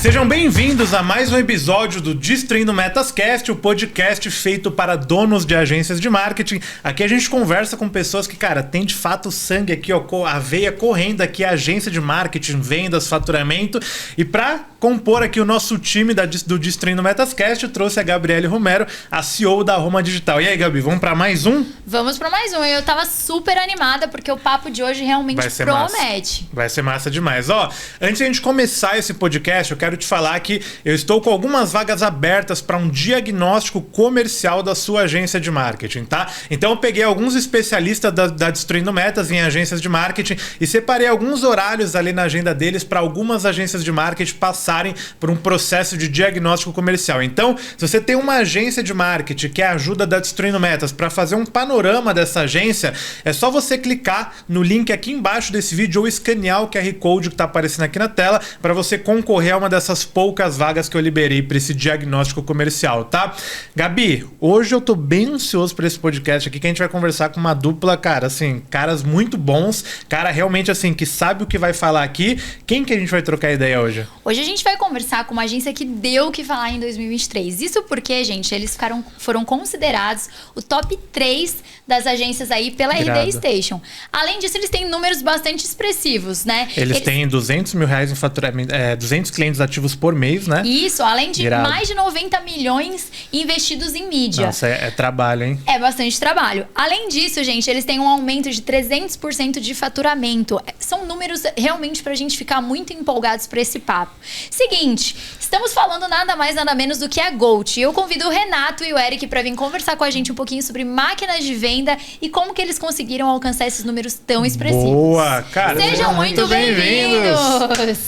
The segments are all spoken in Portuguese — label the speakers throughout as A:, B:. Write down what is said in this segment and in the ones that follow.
A: Sejam bem-vindos a mais um episódio do Destruindo Metascast, o podcast feito para donos de agências de marketing. Aqui a gente conversa com pessoas que, cara, tem de fato sangue aqui, ó, a veia correndo aqui, a agência de marketing, vendas, faturamento. E para compor aqui o nosso time do Destruindo Metascast, eu trouxe a Gabriele Romero, a CEO da Roma Digital. E aí, Gabi, vamos para mais um?
B: Vamos para mais um. Eu tava super animada porque o papo de hoje realmente promete.
A: Vai ser massa demais. Ó, antes de a gente começar esse podcast, eu quero te falar que eu estou com algumas vagas abertas para um diagnóstico comercial da sua agência de marketing, tá? Então eu peguei alguns especialistas da Destruindo Metas em agências de marketing e separei alguns horários ali na agenda deles para algumas agências de marketing passarem por um processo de diagnóstico comercial. Então, se você tem uma agência de marketing que é a ajuda da Destruindo Metas para fazer um panorama dessa agência, é só você clicar no link aqui embaixo desse vídeo ou escanear o QR Code que está aparecendo aqui na tela para você concorrer a uma dessas poucas vagas que eu liberei para esse diagnóstico comercial, tá? Gabi, hoje eu tô bem ansioso para esse podcast aqui, que a gente vai conversar com uma dupla, cara, assim, caras muito bons, cara realmente assim, que sabe o que vai falar aqui. Quem que a gente vai trocar ideia hoje?
B: Hoje a gente vai conversar com uma agência que deu o que falar em 2023. Isso porque, gente, eles foram considerados o top 3 das agências aí pela RD Station. Além disso, eles têm números bastante expressivos, né?
A: Eles têm R$200 mil em faturamento, 200 clientes ativos por mês, né?
B: Isso, além de mais de 90 milhões investidos em mídia.
A: Nossa, é trabalho, hein?
B: É bastante trabalho. Além disso, gente, eles têm um aumento de 300% de faturamento. São números realmente pra gente ficar muito empolgados pra esse papo. Seguinte, estamos falando nada mais, nada menos do que a Gold. Eu convido o Renato e o Eric pra vir conversar com a gente um pouquinho sobre máquinas de venda e como que eles conseguiram alcançar esses números tão expressivos.
A: Boa, cara.
B: Sejam muito bem-vindos.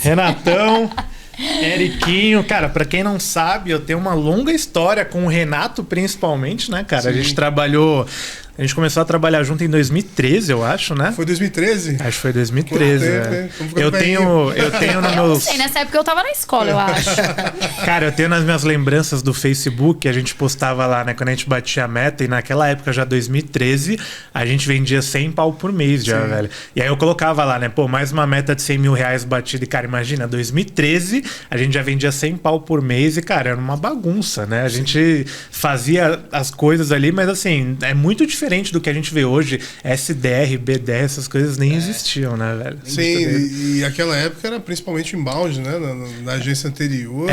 A: Renatão. Eriquinho, cara, pra quem não sabe, eu tenho uma longa história com o Renato, principalmente, né, cara? Sim. A gente começou a trabalhar junto em 2013, eu acho, né?
C: Foi 2013?
A: Acho que foi 2013. Eu tenho nos meus...
B: Não sei, nessa época eu tava na escola, eu acho.
A: Cara, eu tenho nas minhas lembranças do Facebook, que a gente postava lá, né? Quando a gente batia a meta, e naquela época, já 2013, a gente vendia 100 pau por mês já, velho. E aí eu colocava lá, né? Pô, mais uma meta de 100 mil reais batida. E, cara, imagina, 2013, a gente já vendia 100 pau por mês e, cara, era uma bagunça, né? A gente fazia as coisas ali, mas assim, é muito diferente do que a gente vê hoje. SDR, BDR, essas coisas nem existiam, né, velho?
C: Sim, e aquela época era principalmente inbound, né? Na agência anterior.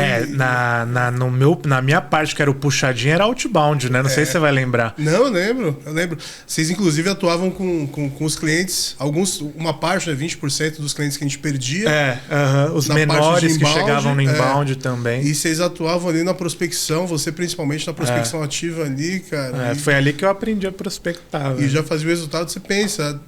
A: Na minha parte, que era o puxadinho, era outbound, né? Não sei se você vai lembrar.
C: Não, eu lembro. Vocês, inclusive, atuavam com os clientes, uma parte, né, 20% dos clientes que a gente perdia.
A: Os menores que chegavam no inbound também.
C: E vocês atuavam ali na prospecção, você principalmente na prospecção ativa ali, cara.
A: Foi ali que eu aprendi a prospectar.
C: E já fazia o resultado, você pensa,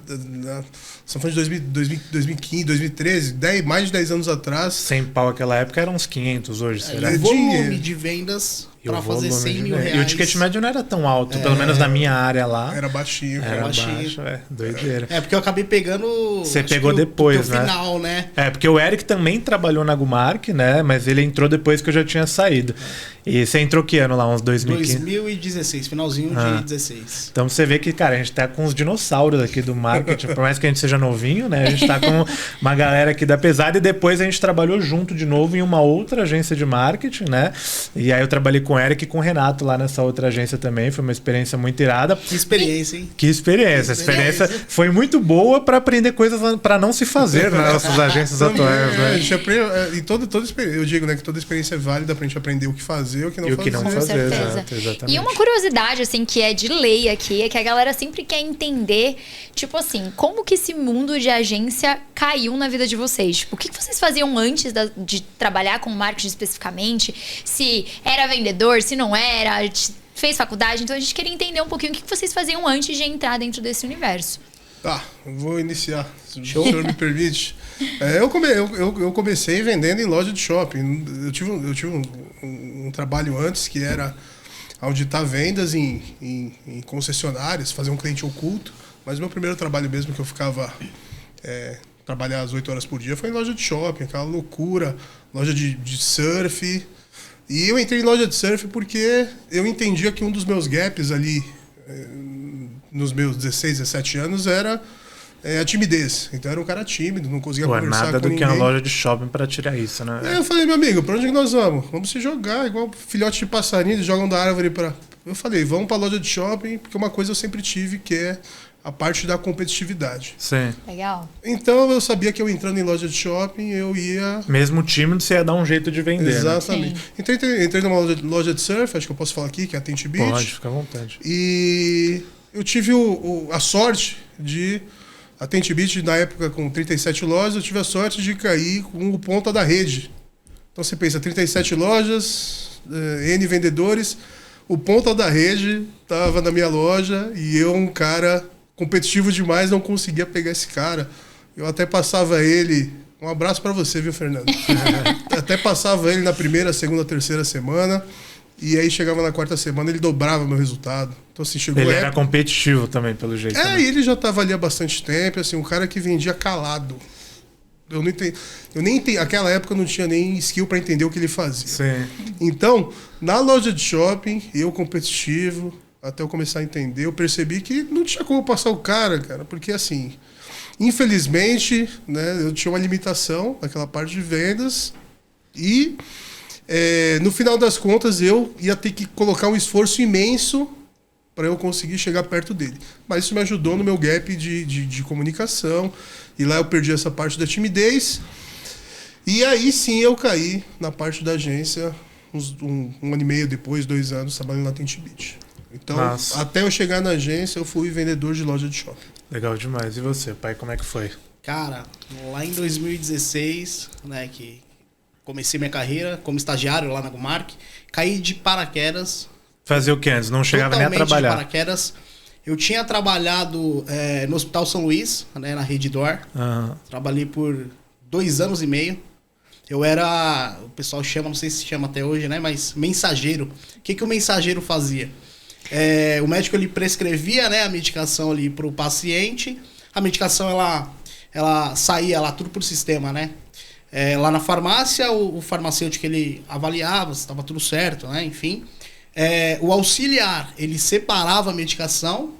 C: só foi de 2015, 2013, mais de 10 anos atrás.
A: 100 pau naquela época eram uns 500 hoje. Será?
D: O volume de vendas para fazer 100 mil reais.
A: E o ticket médio não era tão alto, pelo menos na minha área lá.
C: Era baixinho.
A: Era baixo, doideira.
D: Porque eu acabei pegando...
A: Você pegou depois, né?
D: Final, né?
A: Porque o Eric também trabalhou na Gumark, né? Mas ele entrou depois que eu já tinha saído. E você entrou que ano lá? Uns 2015?
D: 2016, finalzinho de 16.
A: Então você vê que, cara, a gente tá com os dinossauros aqui do marketing. Por mais que a gente seja novinho, né? A gente tá com uma galera aqui da pesada. E depois a gente trabalhou junto de novo em uma outra agência de marketing, né? E aí eu trabalhei com o Eric e com o Renato lá nessa outra agência também. Foi uma experiência muito irada.
D: Que experiência, hein?
A: Que experiência. A experiência foi muito boa para aprender coisas para não se fazer nas nossas agências atuais, né?
C: A gente aprende, e toda experiência, eu digo, né, que toda experiência é válida pra gente aprender o que fazer e o que não fazer.
B: Com certeza.
A: Exatamente.
B: E uma curiosidade, assim, que é de lei aqui, é que a galera sempre quer entender, tipo assim, como que esse mundo de agência caiu na vida de vocês? Tipo, o que vocês faziam antes de trabalhar com marketing especificamente? Se era vendedor, se não era, fez faculdade? Então a gente queria entender um pouquinho o que vocês faziam antes de entrar dentro desse universo.
C: Tá, eu vou iniciar, se o senhor me permite. Eu comecei vendendo em loja de shopping. Eu tive um trabalho antes que era auditar vendas em concessionárias, fazer um cliente oculto. Mas o meu primeiro trabalho mesmo, que eu ficava trabalhar às 8 horas por dia, foi em loja de shopping, aquela loucura, loja de surf. E eu entrei em loja de surf porque eu entendia que um dos meus gaps ali, nos meus 16, 17 anos, era a timidez. Então era um cara tímido, não conseguia conversar
A: nada
C: com
A: do
C: ninguém.
A: que uma loja de shopping pra tirar isso, né?
C: Aí eu falei, meu amigo, pra onde que nós vamos? Vamos se jogar, igual filhote de passarinho, eles jogam da árvore pra... Eu falei, vamos pra loja de shopping, porque uma coisa eu sempre tive, que é a parte da competitividade.
A: Sim.
B: Legal.
C: Então eu sabia que eu entrando em loja de shopping, eu ia...
A: Mesmo tímido, você ia dar um jeito de vender, né?
C: Exatamente. Então entrei numa loja de surf, acho que eu posso falar aqui, que é a Tent Beach.
A: Pode, fica à vontade.
C: E eu tive a sorte de... A Tent Beach, na época, com 37 lojas, eu tive a sorte de cair com o ponta da rede. Então você pensa, 37 lojas, N vendedores, o ponta da rede estava na minha loja e eu, um cara competitivo demais, não conseguia pegar esse cara. Eu até passava ele... Um abraço para você, viu, Fernando? Até passava ele na primeira, segunda, terceira semana. E aí chegava na quarta semana, ele dobrava meu resultado. Então, assim, chegou
A: Ele era competitivo também, pelo jeito.
C: e ele já estava ali há bastante tempo, assim, um cara que vendia calado. Eu nem entendi, naquela época eu não tinha nem skill para entender o que ele fazia.
A: Sim.
C: Então, na loja de shopping, eu competitivo, até eu começar a entender, eu percebi que não tinha como passar o cara, porque assim, infelizmente, né, eu tinha uma limitação naquela parte de vendas e no final das contas eu ia ter que colocar um esforço imenso para eu conseguir chegar perto dele. Mas isso me ajudou no meu gap de comunicação. E lá eu perdi essa parte da timidez. E aí sim eu caí na parte da agência um ano e meio depois, 2 anos, trabalhando na Tent Beach. Então, até eu chegar na agência, eu fui vendedor de loja de shopping.
A: Legal demais. E você, pai, como é que foi?
D: Cara, lá em 2016, né, que comecei minha carreira como estagiário lá na Gumark, caí de paraquedas.
A: Fazer o que antes? Não chegava nem a trabalhar?
D: De paraquedas. Eu tinha trabalhado no Hospital São Luís, né, na Rede Dor.
A: Uhum.
D: Trabalhei por 2 anos e meio. Eu era, o pessoal chama, não sei se chama até hoje, né, mas mensageiro. O que o mensageiro fazia? O médico ele prescrevia, né, a medicação ali para o paciente. A medicação ela saía lá tudo por sistema, né? Lá na farmácia, o farmacêutico ele avaliava se estava tudo certo, né? Enfim. O auxiliar, ele separava a medicação,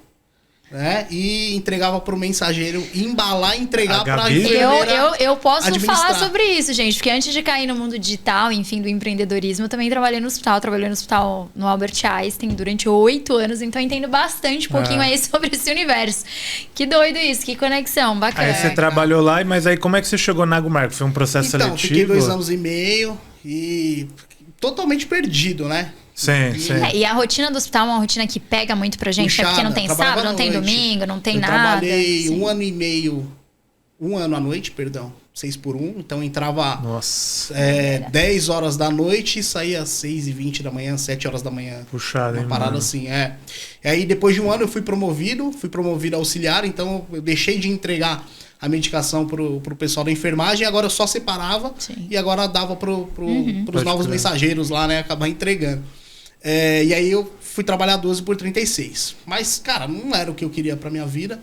D: né? E entregava para o mensageiro embalar e entregar para a enfermeira.
B: Eu posso falar sobre isso, gente, porque antes de cair no mundo digital, enfim, do empreendedorismo, eu também trabalhei no hospital no Albert Einstein durante 8 anos, então eu entendo bastante um pouquinho aí sobre esse universo. Que doido isso, que conexão, bacana.
A: Aí você trabalhou lá, mas aí como é que você chegou na Gumark? Foi um processo seletivo?
D: Então, fiquei 2 anos e meio e totalmente perdido, né?
A: Sim, sim.
B: E a rotina do hospital é uma rotina que pega muito pra gente,
D: puxada,
B: porque não tem sábado, não tem domingo, não tem nada.
D: Eu trabalhei
B: assim.
D: 1 ano e meio, 1 ano à noite, 6 por 1, então entrava 10 horas da noite e saía às 6h20 da manhã, 7 horas da manhã.
A: Puxado, hein,
D: uma parada
A: mano?
D: assim, E aí depois de 1 ano eu fui promovido a auxiliar, então eu deixei de entregar a medicação pro pessoal da enfermagem, e agora eu só separava.
B: Sim.
D: E agora dava pros novos mensageiros lá, né, acabar entregando. E aí eu fui trabalhar 12 por 36. Mas, cara, não era o que eu queria pra minha vida.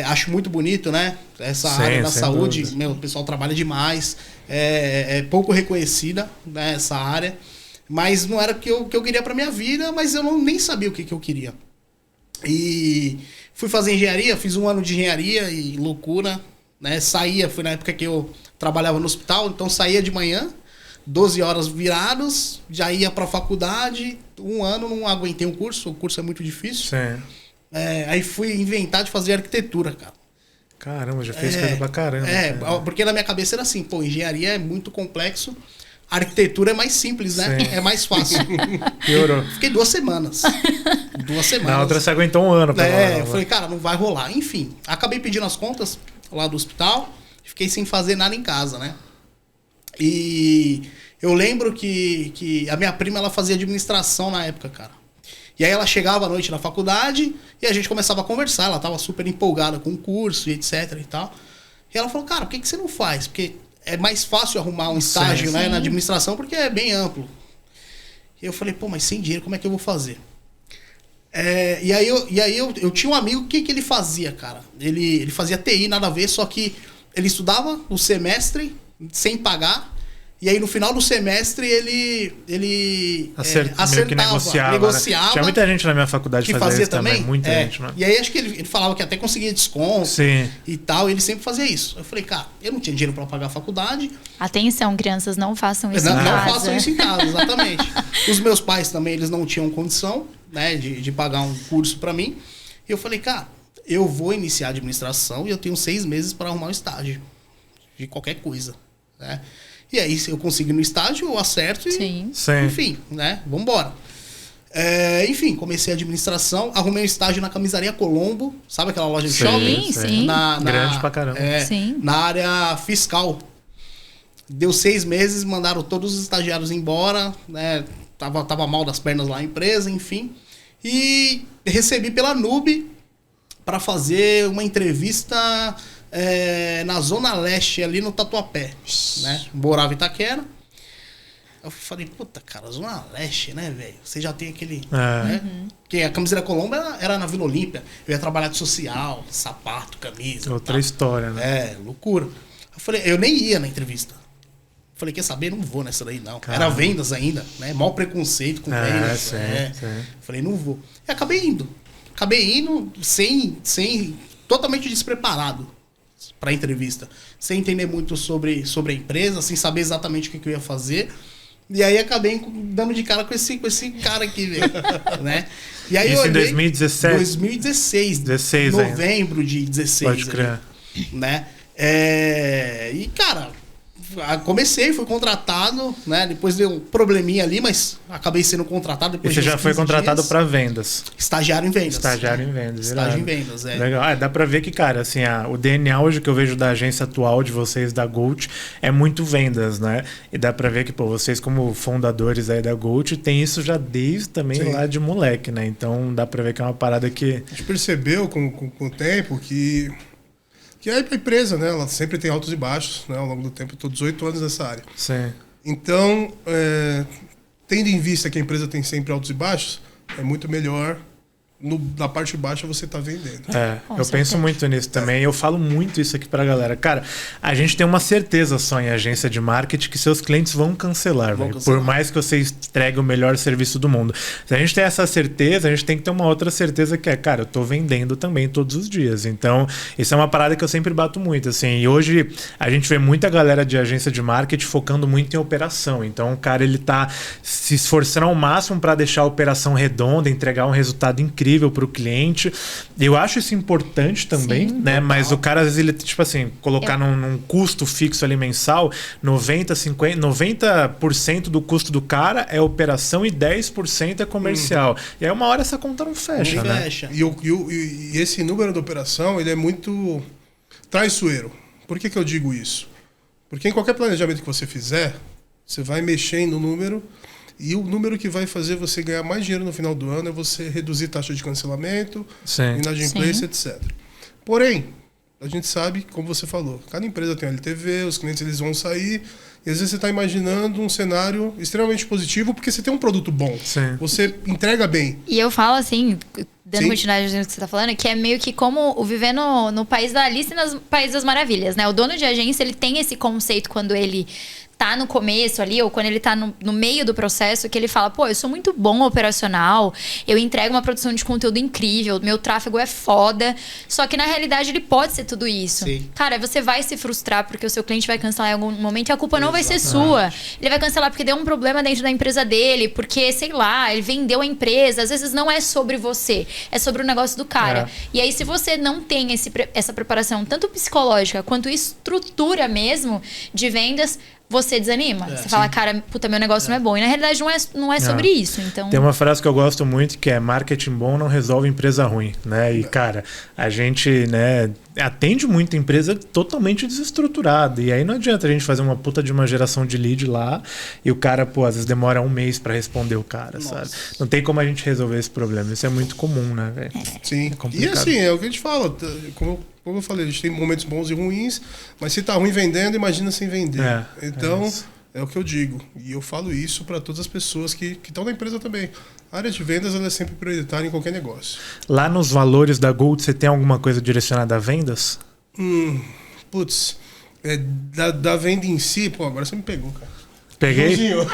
D: Acho muito bonito, né? Essa área da saúde, o pessoal trabalha demais. É pouco reconhecida, né, essa área. Mas não era o que eu queria pra minha vida, mas eu nem sabia o que eu queria. E fui fazer engenharia, fiz 1 ano de engenharia e loucura, né? Foi na época que eu trabalhava no hospital, então saía de manhã, 12 horas virados, já ia pra faculdade. 1 ano não aguentei o curso é muito difícil.
A: Sim.
D: Aí fui inventar de fazer arquitetura, cara.
A: Caramba, já fez coisa pra caramba.
D: Porque na minha cabeça era assim, engenharia é muito complexo, arquitetura é mais simples, né?
A: Sim.
D: É mais fácil.
A: Piorou.
D: Fiquei 2 semanas. 2 semanas.
A: Na outra você aguentou 1 ano pra
D: eu falei, cara, não vai rolar. Enfim, acabei pedindo as contas lá do hospital, fiquei sem fazer nada em casa, né? E eu lembro que a minha prima, ela fazia administração na época, cara. E aí ela chegava à noite na faculdade e a gente começava a conversar. Ela tava super empolgada com o curso e etc e tal. E ela falou, cara, por que você não faz? Porque é mais fácil arrumar um estágio, né, na administração, porque é bem amplo. E eu falei, mas sem dinheiro, como é que eu vou fazer? E aí eu tinha um amigo, o que ele fazia, cara? Ele fazia TI, nada a ver, só que ele estudava o semestre sem pagar E aí, no final do semestre, ele
A: meio que negociava. Né? Tinha muita gente na minha faculdade
D: que
A: fazia
D: fazia
A: isso também. Muita gente, né?
D: E aí, acho que ele falava que até conseguia desconto e tal. E ele sempre fazia isso. Eu falei, cara, eu não tinha dinheiro pra pagar a faculdade.
B: Atenção, crianças, não façam isso
D: em casa.
B: Não
D: façam isso em casa, exatamente. Os meus pais também, eles não tinham condição, né, de pagar um curso pra mim. E eu falei, cara, eu vou iniciar a administração e eu tenho 6 meses para arrumar um estágio de qualquer coisa, né? E aí, se eu conseguir no estágio, eu acerto e,
B: Sim.
D: enfim, né? Vambora. Enfim, comecei a administração, arrumei um estágio na Camisaria Colombo, sabe aquela loja de shopping?
B: Sim.
A: Grande pra caramba.
B: Sim.
D: Na área fiscal. Deu 6 meses, mandaram todos os estagiários embora, né? Tava mal das pernas lá a empresa, enfim. E recebi pela Nube para fazer uma entrevista na Zona Leste, ali no Tatuapé, né? Morava em Itaquera. Eu falei, puta, cara, Zona Leste, né, velho? Você já tem aquele... Né? Porque a Camisaria Colombo era na Vila Olímpia. Eu ia trabalhar de social, sapato, camisa.
A: Outra história, né?
D: Loucura. Eu falei, eu nem ia na entrevista. Falei, quer saber? Não vou nessa daí, não.
A: Caramba.
D: Era vendas ainda, né? Maior preconceito com vendas.
A: Sim.
D: Falei, não vou. E acabei indo. Acabei indo totalmente despreparado para a entrevista. Sem entender muito sobre a empresa, sem saber exatamente o que eu ia fazer. E aí acabei dando de cara com esse cara aqui, velho. Né? E aí
A: isso em 2017?
D: 2016.
A: 16
D: novembro
A: ainda.
D: De 16.
A: Pode crer.
D: Né? E, cara, fui contratado, né? Depois deu um probleminha ali, mas acabei sendo contratado. Depois
A: e você já foi contratado para vendas?
D: Estagiário em vendas.
A: Estagiário em vendas.
D: Estágio em vendas,
A: Legal. Dá pra ver que, cara, assim, o DNA hoje que eu vejo da agência atual de vocês, da Gold, é muito vendas, né? E dá pra ver que, pô, vocês como fundadores aí da Gold, tem isso já desde também lá de moleque, né? Então dá pra ver que é uma parada que...
C: A gente percebeu com o tempo que a empresa, né, ela sempre tem altos e baixos, né, ao longo do tempo. Eu estou 18 anos nessa área.
A: Sim.
C: Então, tendo em vista que a empresa tem sempre altos e baixos, é muito melhor na parte baixa você tá vendendo.
A: Eu penso muito nisso também. Eu falo muito isso aqui pra galera. Cara, a gente tem uma certeza só em agência de marketing que seus clientes vão cancelar. Por mais que você entregue o melhor serviço do mundo. Se a gente tem essa certeza, a gente tem que ter uma outra certeza que cara, eu tô vendendo também todos os dias. Então, isso é uma parada que eu sempre bato muito, assim. E hoje a gente vê muita galera de agência de marketing focando muito em operação. Então, o cara, ele tá se esforçando ao máximo para deixar a operação redonda, entregar um resultado incrível para o cliente. Eu acho isso importante também, né? Total. Mas o cara, às vezes, ele, tipo assim, colocar num custo fixo ali mensal, 90% do custo do cara é operação e 10% é comercial. E aí, uma hora essa conta não fecha, né?
C: E esse número da operação, ele é muito traiçoeiro. Por que eu digo isso? Porque em qualquer planejamento que você fizer, você vai mexer no número. E o número que vai fazer você ganhar mais dinheiro no final do ano é você reduzir taxa de cancelamento, inadimplência, etc. Porém, a gente sabe, como você falou, cada empresa tem um LTV, os clientes eles vão sair, e às vezes você está imaginando um cenário extremamente positivo porque você tem um produto bom. Você entrega bem.
B: E eu falo assim, dando continuidade no que você está falando, que é meio que como o viver no país da Alice e no País das Maravilhas, né? O dono de agência, ele tem esse conceito quando ele tá no começo ali, ou quando ele tá no meio do processo, que ele fala, pô, eu sou muito bom operacional, eu entrego uma produção de conteúdo incrível, meu tráfego é foda, só que na realidade ele pode ser tudo isso. Cara, você vai se frustrar porque o seu cliente vai cancelar em algum momento e a culpa não vai ser sua. Ele vai cancelar porque deu um problema dentro da empresa dele, porque, sei lá, ele vendeu a empresa. Às vezes não é sobre você, é sobre o negócio do cara. E aí, se você não tem essa preparação, tanto psicológica quanto estrutura mesmo de vendas, você desanima. Você fala, cara, puta, meu negócio não é bom. E na realidade não é sobre isso. Então...
A: Tem uma frase que eu gosto muito que é: marketing bom não resolve empresa ruim, né? E, cara, a gente, né, atende muita empresa totalmente desestruturada. E aí não adianta a gente fazer uma puta de uma geração de lead lá e o cara, pô, às vezes demora 1 mês pra responder o cara, sabe? Não tem como a gente resolver esse problema. Isso é muito comum, né, velho?
C: Sim. E assim, é o que a gente fala. Como eu falei, a gente tem momentos bons e ruins, mas se tá ruim vendendo, imagina sem vender. Então, é o que eu digo. E eu falo isso para todas as pessoas que estão na empresa também. A área de vendas ela é sempre prioritária em qualquer negócio.
A: Lá nos valores da Gold, você tem alguma coisa direcionada a vendas?
C: Da venda em si, pô, agora você me pegou, cara.
A: Peguei?
C: Junzinho.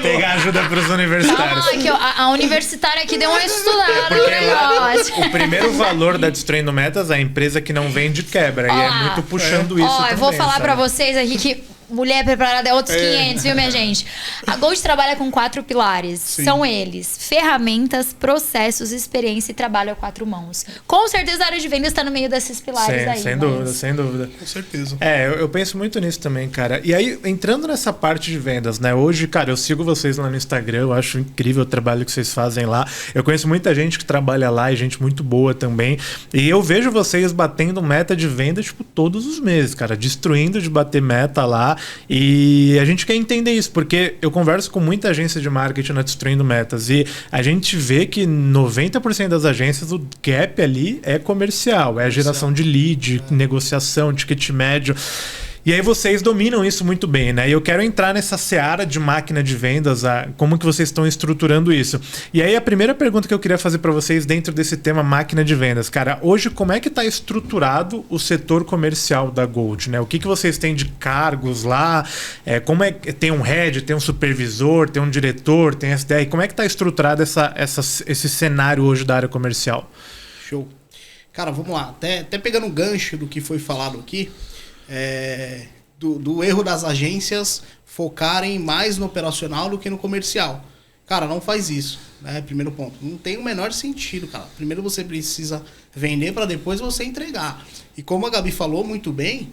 A: Pegar ajuda pros universitários.
B: Calma, que a universitária aqui deu uma estudada no negócio.
A: O primeiro valor da Destruindo Metas é a empresa que não vende quebra. E é muito puxando isso também.
B: Eu vou falar
A: sabe?
B: pra vocês aqui que mulher preparada é outros 500, viu, minha gente? A Gold trabalha com 4 pilares.
C: Sim.
B: São eles: ferramentas, processos, experiência e trabalho a 4 mãos. Com certeza a área de vendas está no meio desses pilares aí.
A: Sem
B: mas...
A: dúvida, sem dúvida.
C: Com certeza.
A: Eu penso muito nisso também, cara. E aí, entrando nessa parte de vendas, né? Hoje, cara, eu sigo vocês lá no Instagram, eu acho incrível o trabalho que vocês fazem lá. Eu conheço muita gente que trabalha lá e gente muito boa também. E eu vejo vocês batendo meta de venda, tipo, todos os meses, cara. Destruindo de bater meta lá. E a gente quer entender isso, porque eu converso com muita agência de marketing na Destruindo Metas e a gente vê que 90% das agências, o gap ali é comercial, é a geração de lead, negociação, ticket médio. E aí vocês dominam isso muito bem, né? E eu quero entrar nessa seara de máquina de vendas, como que vocês estão estruturando isso. E aí a primeira pergunta que eu queria fazer para vocês dentro desse tema máquina de vendas, cara, hoje como é que está estruturado o setor comercial da Gold, né? O que vocês têm de cargos lá? Como é que tem um head, tem um supervisor, tem um diretor, tem SDR? Como é que está estruturado esse cenário hoje da área comercial?
D: Show. Cara, vamos lá. Até pegando um gancho do que foi falado aqui, do erro das agências focarem mais no operacional do que no comercial. Cara, não faz isso, né? Primeiro ponto. Não tem o menor sentido, cara. Primeiro você precisa vender para depois você entregar. E como a Gabi falou muito bem,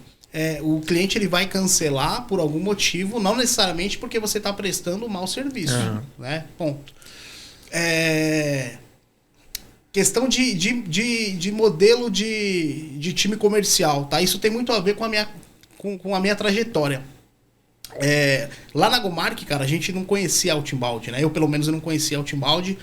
D: o cliente ele vai cancelar por algum motivo, não necessariamente porque você está prestando um mau serviço, né? Ponto. Questão de modelo de time comercial, tá? Isso tem muito a ver com a minha trajetória. Lá na GoMark, cara, a gente não conhecia Outbound, né? Eu, pelo menos, não conhecia Outbound.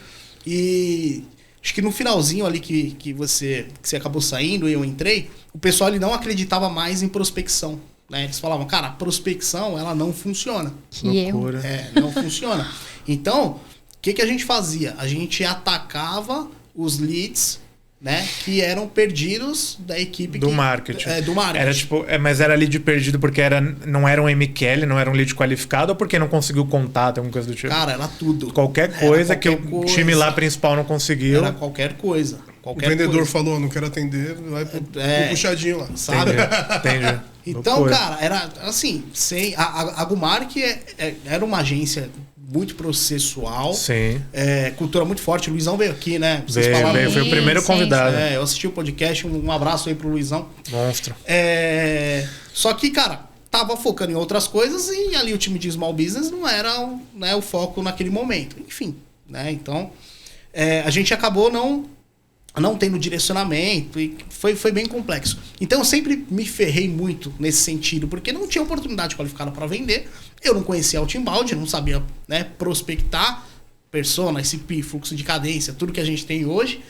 D: E acho que no finalzinho ali que você acabou saindo e eu entrei, o pessoal ele não acreditava mais em prospecção, né? Eles falavam, cara, a prospecção, ela não funciona.
B: Que erro.
D: Não funciona. Então, o que a gente fazia? A gente atacava os leads, né, que eram perdidos da equipe
A: do marketing.
D: Do marketing.
A: Era tipo, mas era lead perdido porque não era um MQL, não era um lead qualificado, ou porque não conseguiu contato, alguma coisa do tipo?
D: Cara, era tudo.
A: Qualquer coisa que o time lá principal não conseguiu.
D: Era qualquer coisa.
C: O vendedor falou, não quero atender, vai pro puxadinho lá.
D: Sabe?
A: Entendi.
D: Então, cara, era assim, a GoMark era uma agência muito processual.
A: Sim.
D: Cultura muito forte. O Luizão veio aqui, né?
A: Veio, foi o primeiro convidado.
D: Eu assisti o podcast, um abraço aí pro Luizão.
A: Monstro.
D: Só que, cara, tava focando em outras coisas e ali o time de small business não era, né, o foco naquele momento. Enfim, né? Então, a gente acabou não tendo direcionamento e foi bem complexo. Então eu sempre me ferrei muito nesse sentido, porque não tinha oportunidade qualificada para vender, eu não conhecia Outbound, não sabia, né, prospectar, persona, SCP, fluxo de cadência, tudo que a gente tem hoje,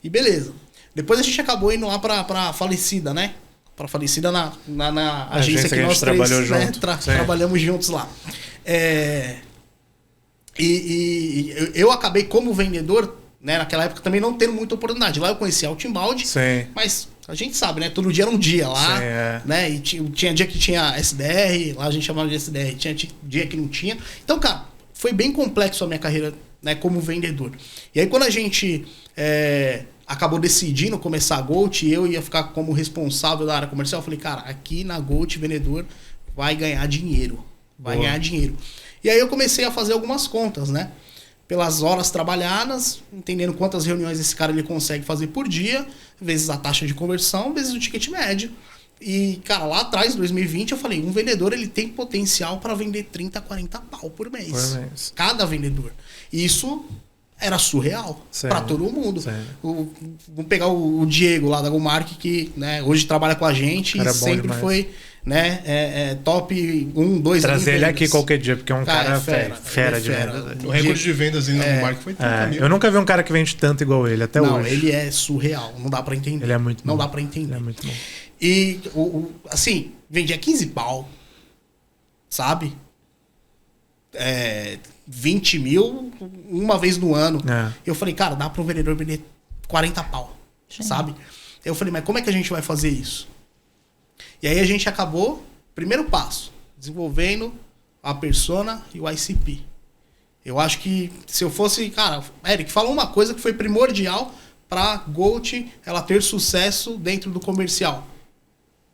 D: e beleza. Depois a gente acabou indo lá para Falecida, né? Para Falecida na agência que nós três,
A: trabalhou
D: né,
A: junto.
D: Trabalhamos juntos lá. E eu acabei como vendedor, né, naquela época também não tendo muita oportunidade. Lá eu conhecia Outbound, mas a gente sabe, né? Todo dia era um dia lá, né? E tinha dia que tinha SDR, lá a gente chamava de SDR, tinha dia que não tinha. Então, cara, foi bem complexo a minha carreira, né, como vendedor. E aí quando a gente acabou decidindo começar a Gold e eu ia ficar como responsável da área comercial, eu falei, cara, aqui na Gold vendedor vai ganhar dinheiro. Ganhar dinheiro. E aí eu comecei a fazer algumas contas, né? Pelas horas trabalhadas, entendendo quantas reuniões esse cara ele consegue fazer por dia, vezes a taxa de conversão, vezes o ticket médio. E, cara, lá atrás, em 2020, eu falei, um vendedor ele tem potencial para vender 30, 40 pau por mês. Cada vendedor. Isso era surreal para todo mundo. Vamos pegar o Diego lá da GoMark, que, né, hoje trabalha com a gente e sempre foi, né, top 1, 2
A: trazer ele aqui qualquer dia, porque é um cara fera de vendas.
C: O recorde de vendas na GoMark foi 30 mil.
A: Eu nunca vi um cara que vende tanto igual ele, até hoje.
D: Não, ele é surreal, não dá para entender.
A: Ele é muito bom.
D: Não dá para entender.
A: Ele é muito bom.
D: E, assim, vendia 15 pau, sabe? 20 mil uma vez no ano. Eu falei, cara, dá para um vendedor vender 40 pau, sabe? Eu falei, mas como é que a gente vai fazer isso? E aí a gente acabou, primeiro passo, desenvolvendo a persona e o ICP. Eu acho que se eu fosse... Cara, Eric, fala uma coisa que foi primordial pra Gold ela ter sucesso dentro do comercial.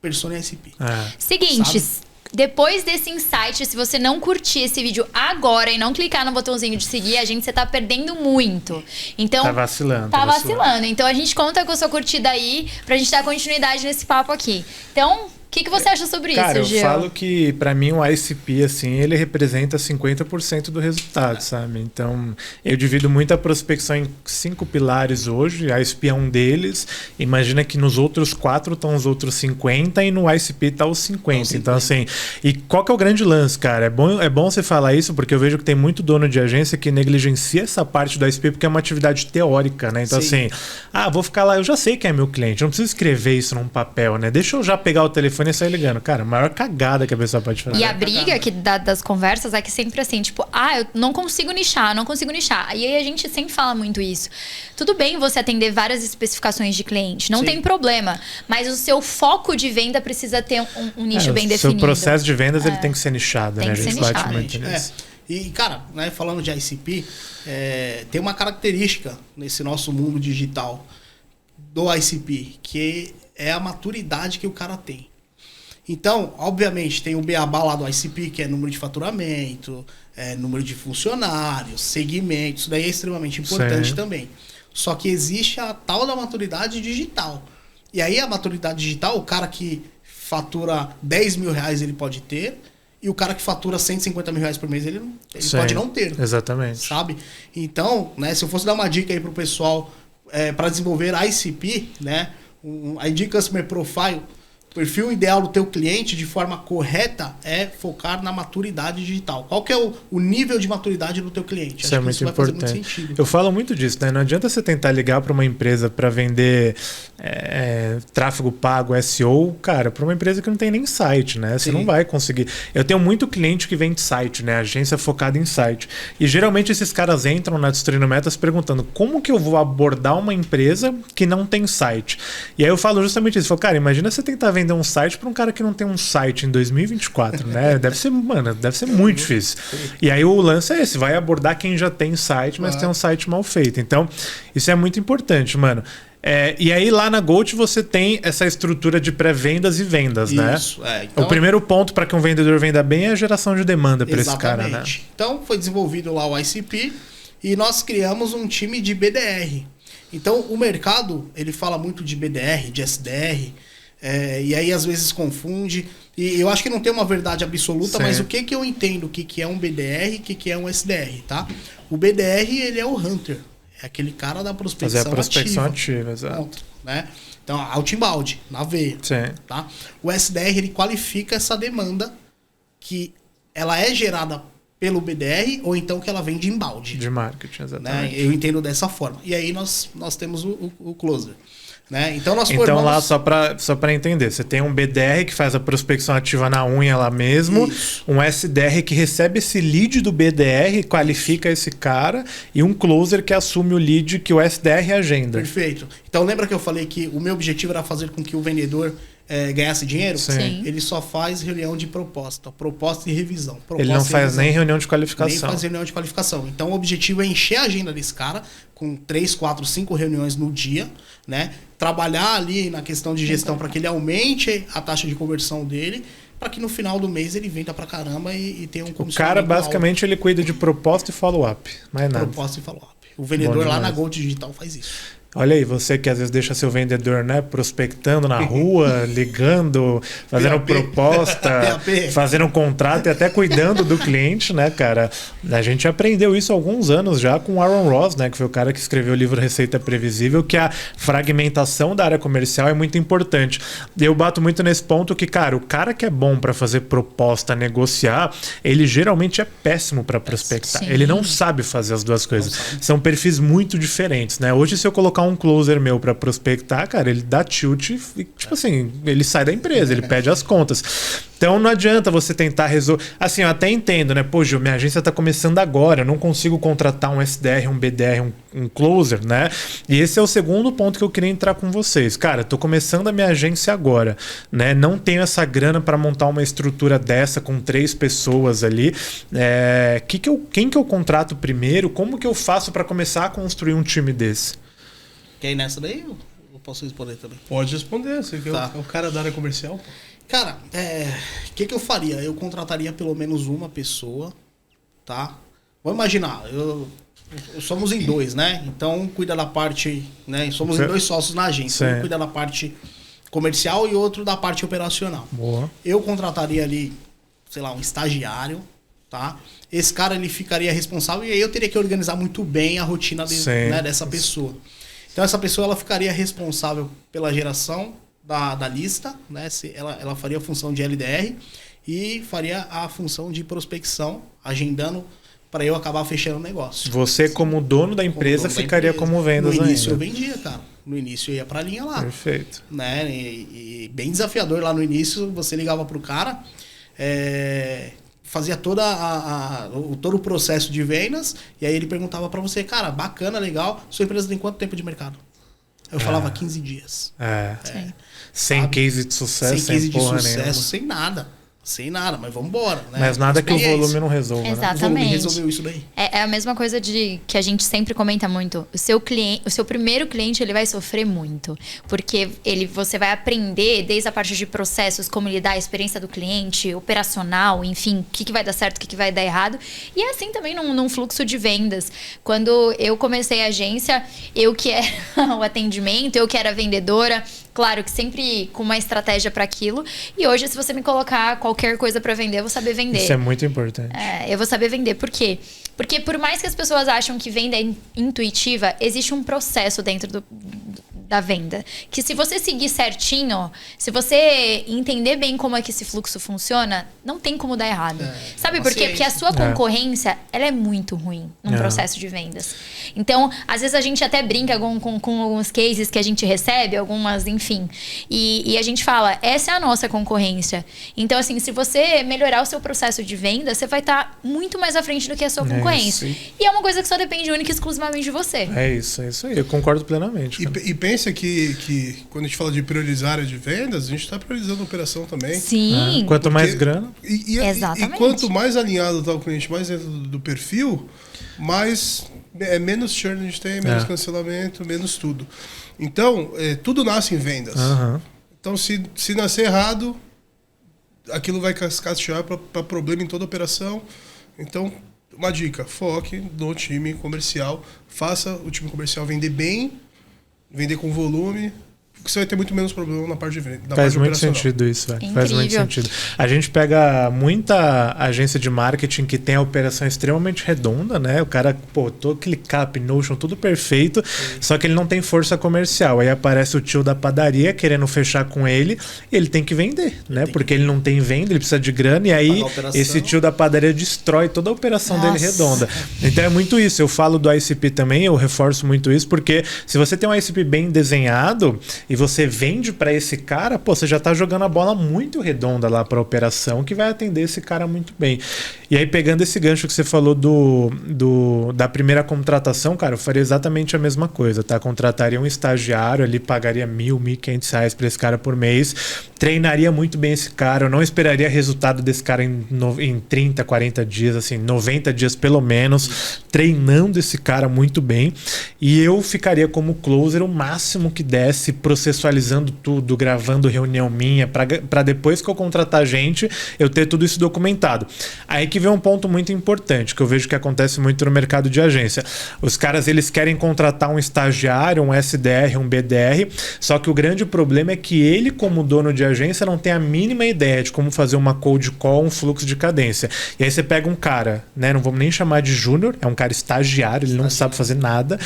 D: Persona e ICP.
B: Seguinte...
D: Sabe?
B: Depois desse insight, se você não curtir esse vídeo agora e não clicar no botãozinho de seguir, você tá perdendo muito. Então,
A: tá vacilando.
B: Tá vacilando. Então a gente conta com a sua curtida aí pra gente dar continuidade nesse papo aqui. Então, o que você acha sobre
A: Cara,
B: isso, Gil?
A: eu falo que, pra mim, o ICP, assim, ele representa 50% do resultado, sabe? Então, eu divido muito a prospecção em 5 pilares hoje. A ICP é um deles. Imagina que nos outros 4 estão os outros 50 e no ICP tá os 50. Então, assim, e qual que é o grande lance, cara? É bom você falar isso, porque eu vejo que tem muito dono de agência que negligencia essa parte do ICP porque é uma atividade teórica, né? Então, assim, vou ficar lá, eu já sei quem é meu cliente, não preciso escrever isso num papel, né? Deixa eu já pegar o telefone e sair ligando. Cara, a maior cagada que a pessoa pode fazer.
B: E a briga que das conversas é que sempre assim, tipo, eu não consigo nichar. E aí a gente sempre fala muito isso. Tudo bem você atender várias especificações de cliente, não tem problema. Mas o seu foco de venda precisa ter um nicho bem definido.
A: O seu processo de vendas ele tem que ser nichado,
B: tem
A: né?
B: Que
A: a gente
B: ser
A: bate muito nisso.
D: E, cara, né, falando de ICP, tem uma característica nesse nosso mundo digital do ICP, que é a maturidade que o cara tem. Então, obviamente, tem o beabá lá do ICP, que é número de faturamento, número de funcionários, segmentos, isso daí é extremamente importante também. Só que existe a tal da maturidade digital. E aí a maturidade digital, o cara que fatura 10 mil reais ele pode ter, e o cara que fatura 150 mil reais por mês ele pode não ter.
A: Exatamente.
D: Sabe? Então, né, se eu fosse dar uma dica aí pro pessoal para desenvolver ICP, né, ID Customer Profile, o perfil ideal do teu cliente de forma correta é focar na maturidade digital. Qual que é o nível de maturidade do teu cliente?
A: Isso é muito importante. Eu falo muito disso, né? Não adianta você tentar ligar para uma empresa para vender tráfego pago, SEO, cara, para uma empresa que não tem nem site, né? Você não vai conseguir. Eu tenho muito cliente que vende site, né? Agência focada em site. E geralmente esses caras entram na Destruindo Metas perguntando como que eu vou abordar uma empresa que não tem site. E aí eu falo justamente isso. Eu falo, cara, imagina você tentar vender um site para um cara que não tem um site em 2024, né? Deve ser muito difícil. E aí o lance é esse, vai abordar quem já tem site, mas tem um site mal feito. Então, isso é muito importante, mano. E aí lá na Gold você tem essa estrutura de pré-vendas e vendas, né?
D: Isso, então,
A: o primeiro ponto para que um vendedor venda bem é a geração de demanda para esse cara, né?
D: Então foi desenvolvido lá o ICP e nós criamos um time de BDR. Então o mercado, ele fala muito de BDR, de SDR, e aí às vezes confunde. E eu acho que não tem uma verdade absoluta, mas o que eu entendo o que é um BDR e o que é um SDR, tá? O BDR, ele é o hunter. É aquele cara da prospecção ativa.
A: Fazer a prospecção ativa, exato.
D: Ponto, né? Então, outbound, na veia. Tá? O SDR, ele qualifica essa demanda que ela é gerada pelo BDR ou então que ela vem de inbound.
A: De marketing, exatamente.
D: Né? Eu entendo dessa forma. E aí nós temos o closer. Né? Então,
A: lá, só para entender, você tem um BDR que faz a prospecção ativa na unha lá mesmo, um SDR que recebe esse lead do BDR, qualifica esse cara, e um closer que assume o lead que o SDR agenda.
D: Perfeito. Então lembra que eu falei que o meu objetivo era fazer com que o vendedor ganhasse dinheiro?
B: Sim.
D: Ele só faz reunião de proposta e revisão.
A: Ele não faz nem reunião de qualificação.
D: Nem faz reunião de qualificação. Então o objetivo é encher a agenda desse cara com 3, 4, 5 reuniões no dia, né? Trabalhar ali na questão de gestão para que ele aumente a taxa de conversão dele, para que no final do mês ele venda pra caramba e tenha um comissionamento.
A: O cara basicamente ele cuida de proposta e follow-up, mais nada.
D: Proposta e follow-up. O vendedor lá na Gold Digital faz isso.
A: Olha aí, você que às vezes deixa seu vendedor, né, prospectando na rua, ligando, fazendo proposta, fazendo um contrato e até cuidando do cliente, né, cara? A gente aprendeu isso há alguns anos já com o Aaron Ross, né, que foi o cara que escreveu o livro Receita Previsível, que a fragmentação da área comercial é muito importante. Eu bato muito nesse ponto que, cara, o cara que é bom para fazer proposta, negociar, ele geralmente é péssimo para prospectar. Ele não sabe fazer as duas coisas. São perfis muito diferentes, né? Hoje, se eu colocar colocar um closer meu pra prospectar, cara, ele dá tilt e, tipo assim, ele sai da empresa, ele pede as contas. Então não adianta você tentar resolver. Assim, eu até entendo, né? Pô, Gil, minha agência tá começando agora, eu não consigo contratar um SDR, um BDR, um closer, né? E esse é o segundo ponto que eu queria entrar com vocês. Cara, tô começando a minha agência agora, né? Não tenho essa grana para montar uma estrutura dessa com 3 pessoas ali. Quem que eu contrato primeiro? Como que eu faço para começar a construir um time desse?
D: Quer ir nessa daí? Eu posso responder também.
C: Pode responder, você que é o cara da área comercial.
D: Cara, o que eu faria? Eu contrataria pelo menos uma pessoa, tá? Vamos imaginar, somos em 2, né? Então, um cuida da parte, né? Somos em 2 sócios na agência. Um cuida da parte comercial e outro da parte operacional.
A: Boa.
D: Eu contrataria ali, sei lá, um estagiário, tá? Esse cara, ele ficaria responsável e aí eu teria que organizar muito bem a rotina dessa pessoa. Então, essa pessoa, ela ficaria responsável pela geração da lista, né? Ela faria a função de LDR e faria a função de prospecção, agendando para eu acabar fechando o negócio.
A: Você, como dono da empresa, ficaria como vendas ainda.
D: No início eu vendia, cara. No início eu ia pra linha lá.
A: Perfeito.
D: Né? E bem desafiador lá no início, você ligava pro cara, fazia todo o processo de vendas, e aí ele perguntava para você, cara, bacana, legal, sua empresa tem quanto tempo de mercado? Eu falava 15 dias. Sem case de sucesso,
A: sem case de sucesso,
D: nenhuma. Sem nada, mas vamos embora. Né?
A: Mas nada que o volume não resolva.
B: Exatamente.
D: Né? O volume resolveu isso daí.
B: É a mesma coisa que a gente sempre comenta muito. O seu primeiro cliente, ele vai sofrer muito. Porque você vai aprender desde a parte de processos, como lidar, a experiência do cliente, operacional, enfim, o que vai dar certo, o que vai dar errado. E é assim também num fluxo de vendas. Quando eu comecei a agência, eu que era o atendimento, eu que era vendedora, claro que sempre com uma estratégia para aquilo. E hoje, se você me colocar qualquer coisa para vender, eu vou saber vender.
A: Isso é muito importante.
B: Eu vou saber vender. Por quê? Porque por mais que as pessoas acham que venda é intuitiva, existe um processo dentro da venda. Que se você seguir certinho, se você entender bem como é que esse fluxo funciona, não tem como dar errado. Sabe por quê? Porque a sua concorrência, ela é muito ruim num processo de vendas. Então, às vezes a gente até brinca com alguns cases que a gente recebe, algumas, enfim. E a gente fala, essa é a nossa concorrência. Então, assim, se você melhorar o seu processo de venda, você vai estar muito mais à frente do que a sua concorrência. E é uma coisa que só depende única e exclusivamente de você.
A: É isso aí. Eu concordo plenamente.
C: E pensa que quando a gente fala de priorizar área de vendas, a gente está priorizando a operação também.
B: Sim.
A: Quanto mais grana.
B: Exatamente.
C: E quanto mais alinhado está o cliente, mais dentro do perfil, mais menos churn a gente tem, menos cancelamento, menos tudo. Então, tudo nasce em vendas. Então, se nascer errado, aquilo vai cascatear para problema em toda a operação. Então, uma dica, foque no time comercial, faça o time comercial vender bem, vender com volume, porque você vai ter muito menos problema na parte de venda.
A: Faz muito sentido isso, velho. Faz muito sentido. A gente pega muita agência de marketing que tem a operação extremamente redonda, né? O cara, todo ClickUp, Notion, tudo perfeito, só que ele não tem força comercial. Aí aparece o tio da padaria querendo fechar com ele e ele tem que vender, né? Porque ele não tem venda, ele precisa de grana e aí esse tio da padaria destrói toda a operação dele redonda. Então é muito isso. Eu falo do ICP também, eu reforço muito isso, porque se você tem um ICP bem desenhado e você vende para esse cara, você já tá jogando a bola muito redonda lá para a operação que vai atender esse cara muito bem. E aí, pegando esse gancho que você falou da primeira contratação, cara, eu faria exatamente a mesma coisa, tá? Contrataria um estagiário ali, pagaria R$1.000, R$1.500 para esse cara por mês, treinaria muito bem esse cara, eu não esperaria resultado desse cara em 30, 40 dias, assim, 90 dias pelo menos, treinando esse cara muito bem, e eu ficaria como closer o máximo que desse, processualizando tudo, gravando reunião minha, para depois que eu contratar gente, eu ter tudo isso documentado. Aí que vem um ponto muito importante, que eu vejo que acontece muito no mercado de agência. Os caras, eles querem contratar um estagiário, um SDR, um BDR, só que o grande problema é que ele, como dono de agência, não tem a mínima ideia de como fazer uma cold call, um fluxo de cadência. E aí você pega um cara, né, não vamos nem chamar de júnior, é um cara estagiário, ele não sabe fazer nada,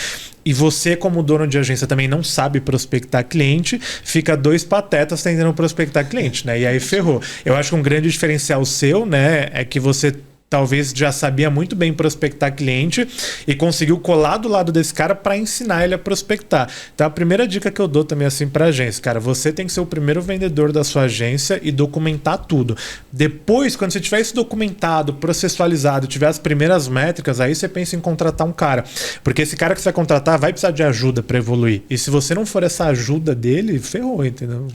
A: e você, como dono de agência, também não sabe prospectar cliente, fica 2 patetas tentando prospectar cliente, né? E aí ferrou. Eu acho que um grande diferencial seu, né, é que você talvez já sabia muito bem prospectar cliente e conseguiu colar do lado desse cara para ensinar ele a prospectar. Então a primeira dica que eu dou também assim para agência, cara, você tem que ser o primeiro vendedor da sua agência e documentar tudo. Depois, quando você tiver isso documentado, processualizado, tiver as primeiras métricas, aí você pensa em contratar um cara, porque esse cara que você vai contratar vai precisar de ajuda para evoluir. E se você não for essa ajuda dele, ferrou, entendeu?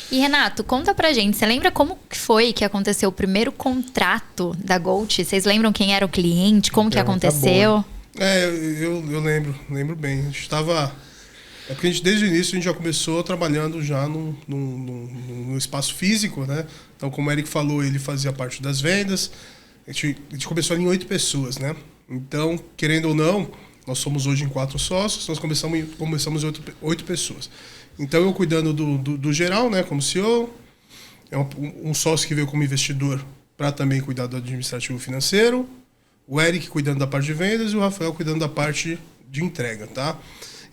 B: E Renato, conta pra gente, você lembra como que foi que aconteceu o primeiro contrato da Gold? Vocês lembram quem era o cliente? Como que aconteceu?
C: Eu lembro bem. A gente estava... É porque desde o início a gente já começou trabalhando já no espaço físico, né? Então, como o Eric falou, ele fazia parte das vendas. A gente começou ali em 8 pessoas, né? Então, querendo ou não, nós somos hoje em 4 sócios, nós começamos em 8 pessoas. Então, eu cuidando do geral, né, como CEO, é um sócio que veio como investidor para também cuidar do administrativo financeiro, o Eric cuidando da parte de vendas e o Rafael cuidando da parte de entrega, tá?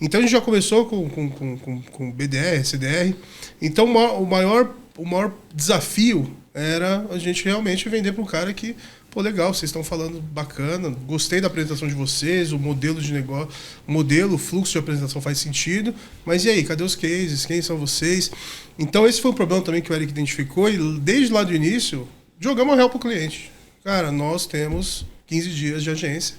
C: Então a gente já começou com BDR, CDR. Então o maior desafio era a gente realmente vender para um cara que, pô, legal, vocês estão falando bacana, gostei da apresentação de vocês, o modelo de negócio, o fluxo de apresentação faz sentido, mas e aí, cadê os cases? Quem são vocês? Então esse foi o problema também que o Eric identificou e desde lá do início jogamos a real para o cliente. Cara, nós temos 15 dias de agência.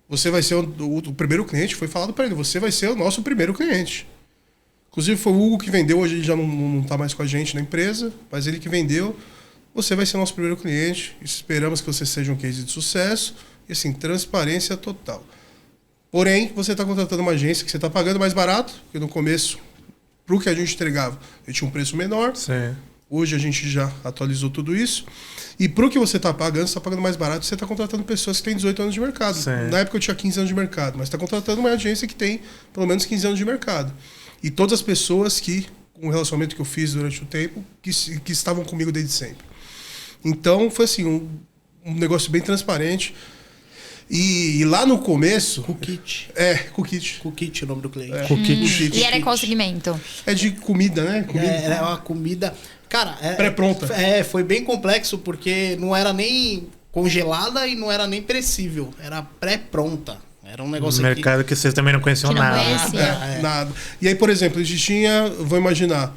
C: Você vai ser o primeiro cliente, foi falado para ele, você vai ser o nosso primeiro cliente. Inclusive foi o Hugo que vendeu, hoje ele já não está mais com a gente na empresa, mas ele que vendeu. Você vai ser o nosso primeiro cliente, esperamos que você seja um case de sucesso, e assim, transparência total. Porém, você está contratando uma agência que você está pagando mais barato, porque no começo, para o que a gente entregava, ele tinha um preço menor.
A: Sim.
C: Hoje a gente já atualizou tudo isso. E para o que você está pagando, você está pagando mais barato, você está contratando pessoas que têm 18 anos de mercado.
A: Sim.
C: Na época eu tinha 15 anos de mercado, mas está contratando uma agência que tem pelo menos 15 anos de mercado. E todas as pessoas com o relacionamento que eu fiz durante o tempo, que estavam comigo desde sempre. Então foi assim, um negócio bem transparente. E lá no começo...
D: Cookit.
C: Cookit.
D: Cookit, o nome do cliente.
C: Cookit.
B: E era qual segmento?
C: É de comida, né?
D: Era uma comida... Cara,
C: pré-pronta.
D: Foi bem complexo porque não era nem congelada e não era nem perecível. Era pré-pronta. Era um negócio
A: no mercado que vocês também não conheciam
B: que não
A: nada.
B: conhecia.
C: Nada. E aí, por exemplo, a gente tinha... Vou imaginar...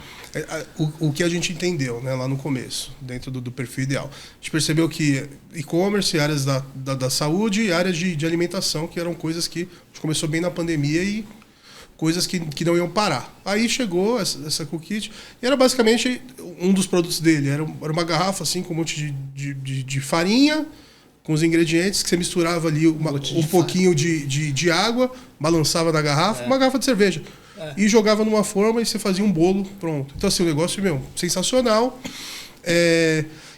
C: O que a gente entendeu, né, lá no começo, dentro do perfil ideal. A gente percebeu que e-commerce, áreas da saúde e áreas de alimentação, que eram coisas que a gente começou bem na pandemia e coisas que não iam parar. Aí chegou essa Cookit e era basicamente um dos produtos dele. Era uma garrafa assim, com um monte de farinha, com os ingredientes, que você misturava ali um pouquinho de água, balançava na garrafa, uma garrafa de cerveja. E jogava numa forma e você fazia um bolo pronto. Então, assim, o negócio, sensacional.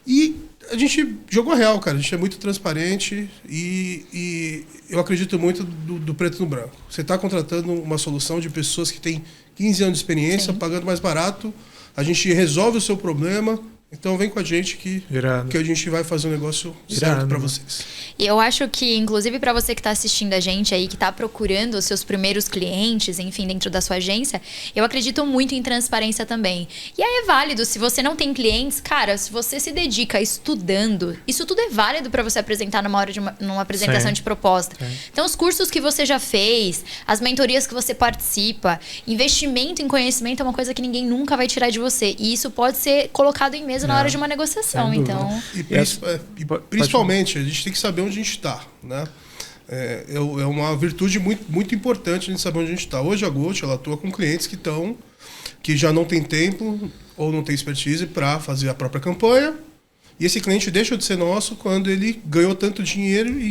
C: E a gente jogou a real, cara. A gente é muito transparente e eu acredito muito do preto no branco. Você está contratando uma solução de pessoas que têm 15 anos de experiência, Sim. pagando mais barato. A gente resolve o seu problema. Então vem com a gente que a gente vai fazer um negócio certo para vocês.
B: E eu acho que, inclusive para você que está assistindo a gente aí, que está procurando os seus primeiros clientes, enfim, dentro da sua agência, eu acredito muito em transparência também. E aí é válido, se você não tem clientes, cara, se você se dedica estudando, isso tudo é válido para você apresentar numa hora de numa apresentação Sim. de proposta. Sim. Então os cursos que você já fez, as mentorias que você participa, investimento em conhecimento é uma coisa que ninguém nunca vai tirar de você. E isso pode ser colocado em mesa na hora de uma negociação, então...
C: E principalmente, a gente tem que saber onde a gente está, né? É uma virtude muito, muito importante a gente saber onde a gente está. Hoje a Gold, ela atua com clientes que já não tem tempo ou não tem expertise para fazer a própria campanha. E esse cliente deixa de ser nosso quando ele ganhou tanto dinheiro e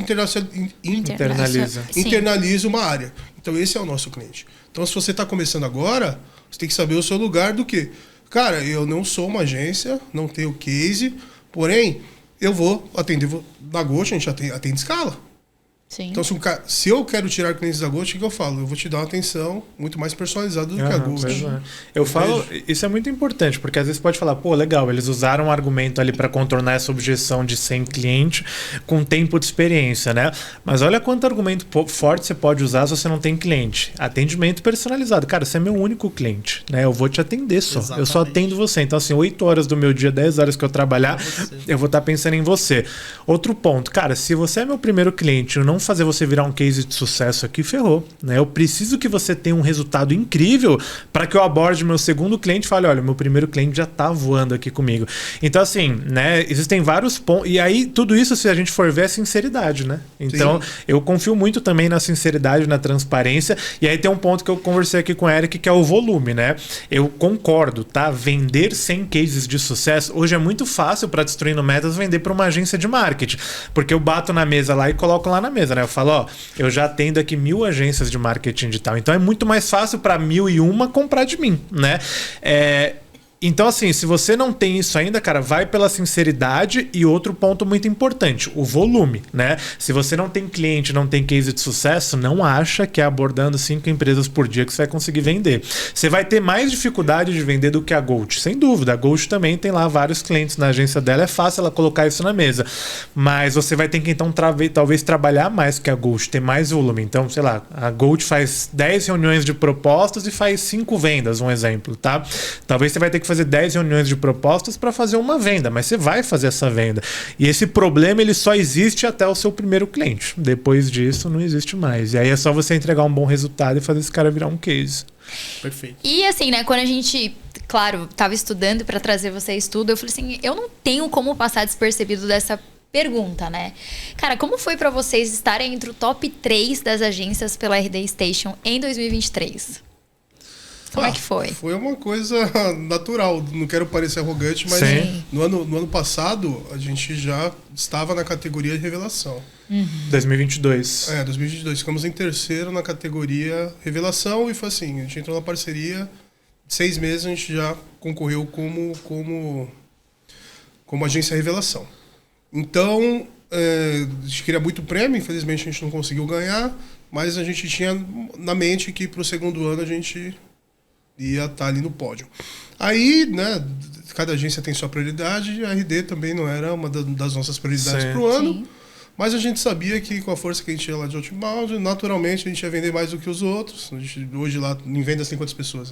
C: internaliza uma área. Então esse é o nosso cliente. Então se você está começando agora, você tem que saber o seu lugar do quê? Cara, eu não sou uma agência, não tenho case, porém, eu vou atender na Gold, a gente atende escala.
B: Sim.
C: Então, se eu quero tirar clientes da Ghost, o que eu falo? Eu vou te dar uma atenção muito mais personalizada do que a Ghost.
A: Eu falo, isso é muito importante, porque às vezes pode falar, pô, legal, eles usaram um argumento ali para contornar essa objeção de sem cliente com tempo de experiência, né? Mas olha quanto argumento forte você pode usar se você não tem cliente. Atendimento personalizado. Cara, você é meu único cliente, né? Eu vou te atender só. Exatamente. Eu só atendo você. Então, assim, 8 horas do meu dia, 10 horas que eu trabalhar, eu vou estar pensando em você. Outro ponto, cara, se você é meu primeiro cliente, eu não fazer você virar um case de sucesso aqui, ferrou, né? Eu preciso que você tenha um resultado incrível para que eu aborde meu segundo cliente e fale, olha, meu primeiro cliente já tá voando aqui comigo. Então, assim, né? Existem vários pontos. E aí, tudo isso, se a gente for ver, é sinceridade, né? Então, eu confio muito também na sinceridade, na transparência. E aí tem um ponto que eu conversei aqui com o Eric, que é o volume, né? Eu concordo, tá? Vender 100 cases de sucesso, hoje é muito fácil para Destruindo Metas vender para uma agência de marketing. Porque eu bato na mesa lá e coloco lá na mesa, né? Eu falo, ó, eu já atendo aqui 1000 agências de marketing digital. Então é muito mais fácil para 1001 comprar de mim, né? Então, assim, se você não tem isso ainda, cara, vai pela sinceridade. E outro ponto muito importante, o volume, né? Se você não tem cliente, não tem case de sucesso, não acha que é abordando 5 empresas por dia que você vai conseguir vender. Você vai ter mais dificuldade de vender do que a Gold, sem dúvida. A Gold também tem lá vários clientes na agência dela, é fácil ela colocar isso na mesa. Mas você vai ter que, então, talvez trabalhar mais que a Gold, ter mais volume. Então, sei lá, a Gold faz 10 reuniões de propostas e faz 5 vendas, um exemplo, tá? Talvez você vai ter que fazer 10 reuniões de propostas para fazer uma venda, mas você vai fazer essa venda. E esse problema ele só existe até o seu primeiro cliente. Depois disso, não existe mais. E aí é só você entregar um bom resultado e fazer esse cara virar um case.
D: Perfeito.
B: E assim, né, quando a gente, claro, tava estudando para trazer vocês tudo, eu falei assim, eu não tenho como passar despercebido dessa pergunta, né? Cara, como foi para vocês estarem entre o top 3 das agências pela RD Station em 2023? Como é que foi?
C: Foi uma coisa natural. Não quero parecer arrogante, mas no ano passado a gente já estava na categoria de revelação.
A: 2022.
C: 2022. Ficamos em terceiro na categoria revelação e foi assim, a gente entrou na parceria, 6 meses a gente já concorreu como agência revelação. Então, a gente queria muito prêmio, infelizmente a gente não conseguiu ganhar, mas a gente tinha na mente que para o segundo ano a gente ia estar ali no pódio. Aí, né, cada agência tem sua prioridade, e a RD também não era uma das nossas prioridades para o ano. Sim. Mas a gente sabia que com a força que a gente tinha lá de outbound, naturalmente a gente ia vender mais do que os outros. A gente, hoje lá em vendas tem quantas pessoas?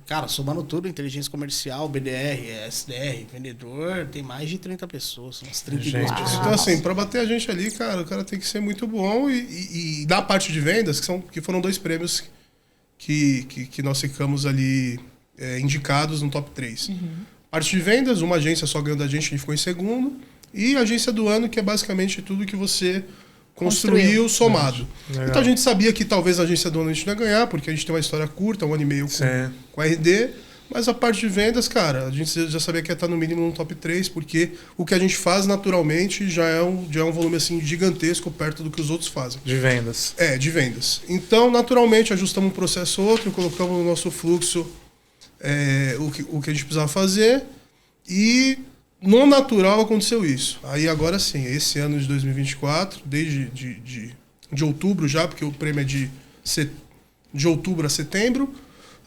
D: Cara, somando tudo, inteligência comercial, BDR, SDR, vendedor, tem mais de 30 pessoas, umas 32 pessoas.
C: Então, assim, para bater a gente ali, cara, o cara tem que ser muito bom. E da parte de vendas, que foram 2 prêmios que nós ficamos ali indicados no top 3. Parte de vendas, uma agência só ganhou da gente, a gente ficou em segundo. E a agência do ano, que é basicamente tudo que você construiu somado. Então a gente sabia que talvez a agência do ano a gente não ia ganhar, porque a gente tem uma história curta, 1 ano e meio com a RD. Mas a parte de vendas, cara, a gente já sabia que ia estar no mínimo no top 3, porque o que a gente faz naturalmente já é um volume assim gigantesco perto do que os outros fazem.
A: De vendas.
C: De vendas. Então, naturalmente, ajustamos um processo ou outro, colocamos no nosso fluxo o que a gente precisava fazer e no natural aconteceu isso. Aí agora sim, esse ano de 2024, desde de outubro já, porque o prêmio é de outubro a setembro,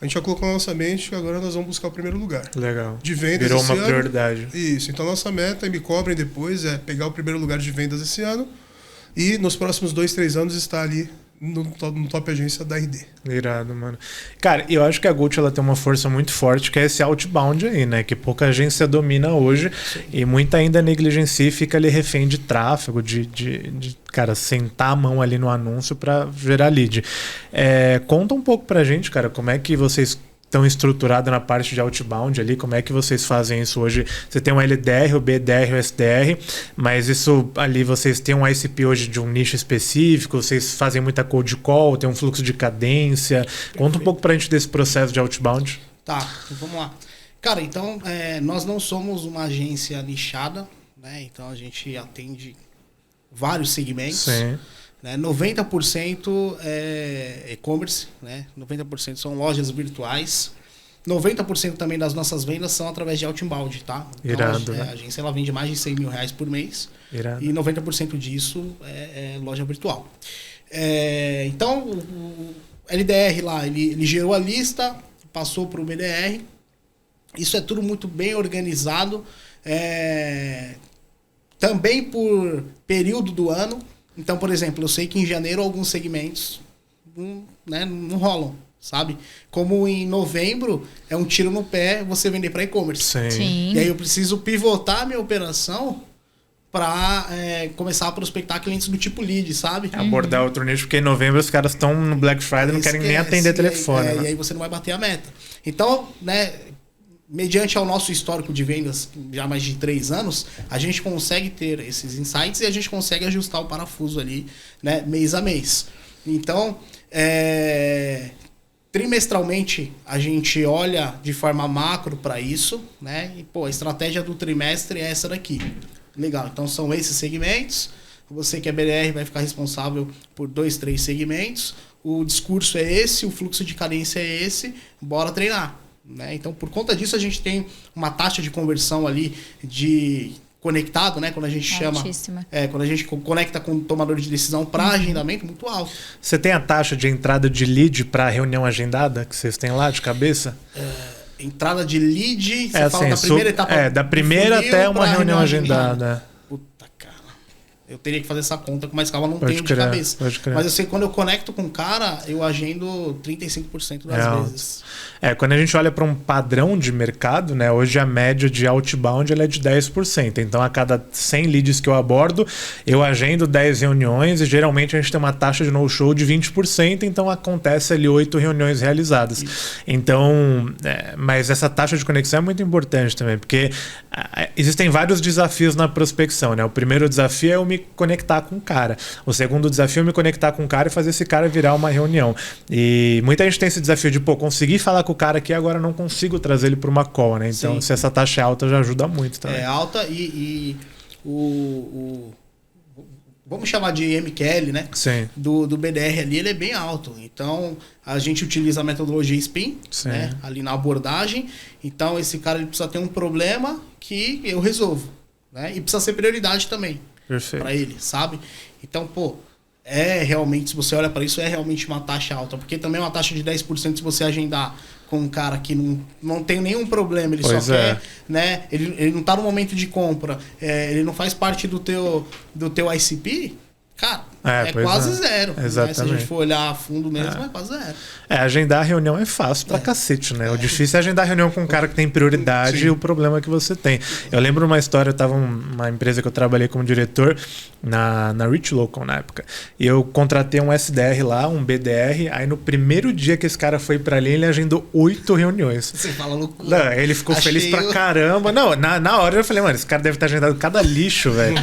C: a gente já colocou na nossa mente que agora nós vamos buscar o primeiro lugar.
A: Legal.
C: De vendas
A: Virou
C: esse
A: uma
C: ano.
A: prioridade.
C: Isso. Então, nossa meta, e me cobrem depois, é pegar o primeiro lugar de vendas esse ano e nos próximos 2, 3 anos estar ali no top agência da RD.
A: Irado, mano. Cara, eu acho que a Gold ela tem uma força muito forte, que é esse outbound aí, né? Que pouca agência domina hoje. Sim. E muita ainda negligencia e fica ali refém de tráfego, de cara, sentar a mão ali no anúncio para gerar lead. Conta um pouco pra gente, cara, como é que vocês estão estruturados na parte de outbound ali, como é que vocês fazem isso hoje? Você tem um LDR, o BDR, o SDR, mas isso ali vocês têm um ICP hoje de um nicho específico, vocês fazem muita cold call, tem um fluxo de cadência. Perfeito. Conta um pouco pra gente desse processo de outbound.
D: Tá, então vamos lá. Cara, então nós não somos uma agência nichada, né? Então a gente atende vários segmentos.
A: Sim.
D: 90% é e-commerce, né? 90% são lojas virtuais. 90% também das nossas vendas são através de outbound, tá? Então,
A: Irado,
D: a
A: né?
D: agência ela vende mais de 100 mil reais por mês.
A: Irado.
D: E 90% disso é loja virtual. Então, o LDR lá, ele gerou a lista, passou para o BDR. Isso é tudo muito bem organizado. Também por período do ano. Então, por exemplo, eu sei que em janeiro alguns segmentos não rolam, sabe? Como em novembro é um tiro no pé você vender para e-commerce.
B: Sim.
D: E aí eu preciso pivotar a minha operação para começar a prospectar clientes do tipo lead, sabe?
A: Abordar outro nicho, porque em novembro os caras estão no Black Friday e não querem nem atender telefone.
D: E aí você não vai bater a meta. Então, mediante ao nosso histórico de vendas, já mais de 3 anos, a gente consegue ter esses insights e a gente consegue ajustar o parafuso ali, né, mês a mês. Então, trimestralmente, a gente olha de forma macro para isso, né? E, a estratégia do trimestre é essa daqui. Legal, então são esses segmentos. Você que é BDR vai ficar responsável por 2, 3 segmentos. O discurso é esse, o fluxo de cadência é esse. Bora treinar. Né? Então, por conta disso, a gente tem uma taxa de conversão ali de conectado, né? Quando a gente chama, quando a gente conecta com o tomador de decisão para agendamento, muito alto.
A: Você tem a taxa de entrada de lead para reunião agendada que vocês têm lá de cabeça?
D: Entrada de lead, você fala
A: assim,
D: da primeira etapa.
A: Da primeira até uma reunião agendada.
D: Puta, cara. Eu teria que fazer essa conta com mais calma, não tenho de cabeça. Mas eu sei que quando eu conecto com o cara, eu agendo 35% das vezes.
A: Quando a gente olha para um padrão de mercado, né, hoje a média de outbound ela é de 10%. Então, a cada 100 leads que eu abordo, eu agendo 10 reuniões e geralmente a gente tem uma taxa de no-show de 20%, então acontece ali 8 reuniões realizadas. Isso. Então, mas essa taxa de conexão é muito importante também, porque existem vários desafios na prospecção. Né? O primeiro desafio é eu me conectar com o cara. O segundo desafio é me conectar com o cara e fazer esse cara virar uma reunião. E muita gente tem esse desafio de, conseguir falar com o cara aqui, agora não consigo trazer ele para uma call, né? Então, se essa taxa é alta, já ajuda muito também.
D: É alta e vamos chamar de MQL, né?
A: Sim.
D: Do BDR ali, ele é bem alto. Então, a gente utiliza a metodologia SPIN, né? Ali na abordagem. Então, esse cara ele precisa ter um problema que eu resolvo, né? E precisa ser prioridade também para ele, sabe? Então, realmente, se você olha para isso, é realmente uma taxa alta. Porque também é uma taxa de 10% se você agendar com um cara que não tem nenhum problema, ele só quer, né? Ele não tá no momento de compra, ele não faz parte do teu ICP, cara, quase zero.
A: Exatamente.
D: Né? Se a gente for olhar a fundo mesmo, é quase zero.
A: Agendar a reunião é fácil pra cacete, né? O difícil é agendar a reunião com um cara que tem prioridade e o problema que você tem. Eu lembro uma história, eu tava numa empresa que eu trabalhei como diretor na Rich Local na época. E eu contratei um SDR lá, um BDR, aí no primeiro dia que esse cara foi pra ali, ele agendou 8 reuniões.
D: Você fala loucura.
A: Não, ele ficou feliz pra caramba. Não, na hora eu falei, mano, esse cara deve estar agendado cada lixo, velho.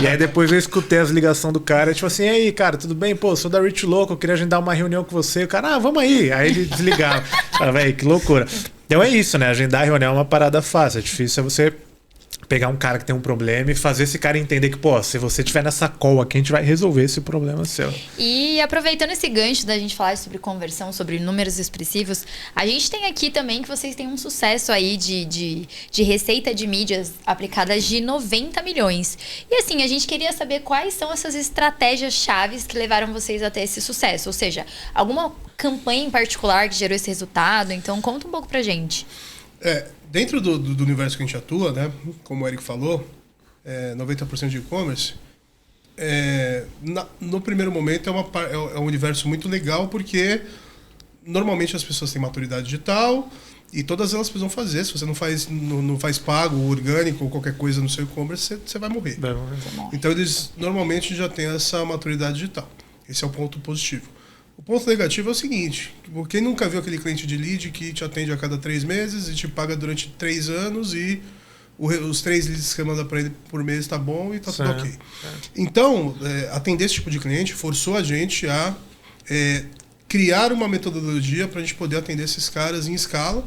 A: E aí depois eu escutei as ligações do cara, tipo assim, e aí, cara, tudo bem? Sou da Rich Local, eu queria agendar uma reunião com você. O cara, vamos aí. Aí ele desligava. Velho, que loucura. Então é isso, né? Agendar a reunião é uma parada fácil. É difícil você pegar um cara que tem um problema e fazer esse cara entender que, se você tiver nessa call aqui, a gente vai resolver esse problema seu.
B: E aproveitando esse gancho da gente falar sobre conversão, sobre números expressivos, a gente tem aqui também que vocês têm um sucesso aí de receita de mídias aplicadas de 90 milhões. E assim, a gente queria saber quais são essas estratégias chaves que levaram vocês até esse sucesso. Ou seja, alguma campanha em particular que gerou esse resultado? Então, conta um pouco pra gente.
C: Dentro do universo que a gente atua, né, como o Eric falou, 90% de e-commerce, no primeiro momento é um universo muito legal porque normalmente as pessoas têm maturidade digital e todas elas precisam fazer. Se você não faz pago, orgânico ou qualquer coisa no seu e-commerce, você vai morrer. Então eles normalmente já têm essa maturidade digital. Esse é o ponto positivo. O ponto negativo é o seguinte: quem nunca viu aquele cliente de lead que te atende a cada 3 meses e te paga durante 3 anos e os 3 leads que você manda para ele por mês tá bom e tá tudo ok. Então, atender esse tipo de cliente forçou a gente a criar uma metodologia para a gente poder atender esses caras em escala,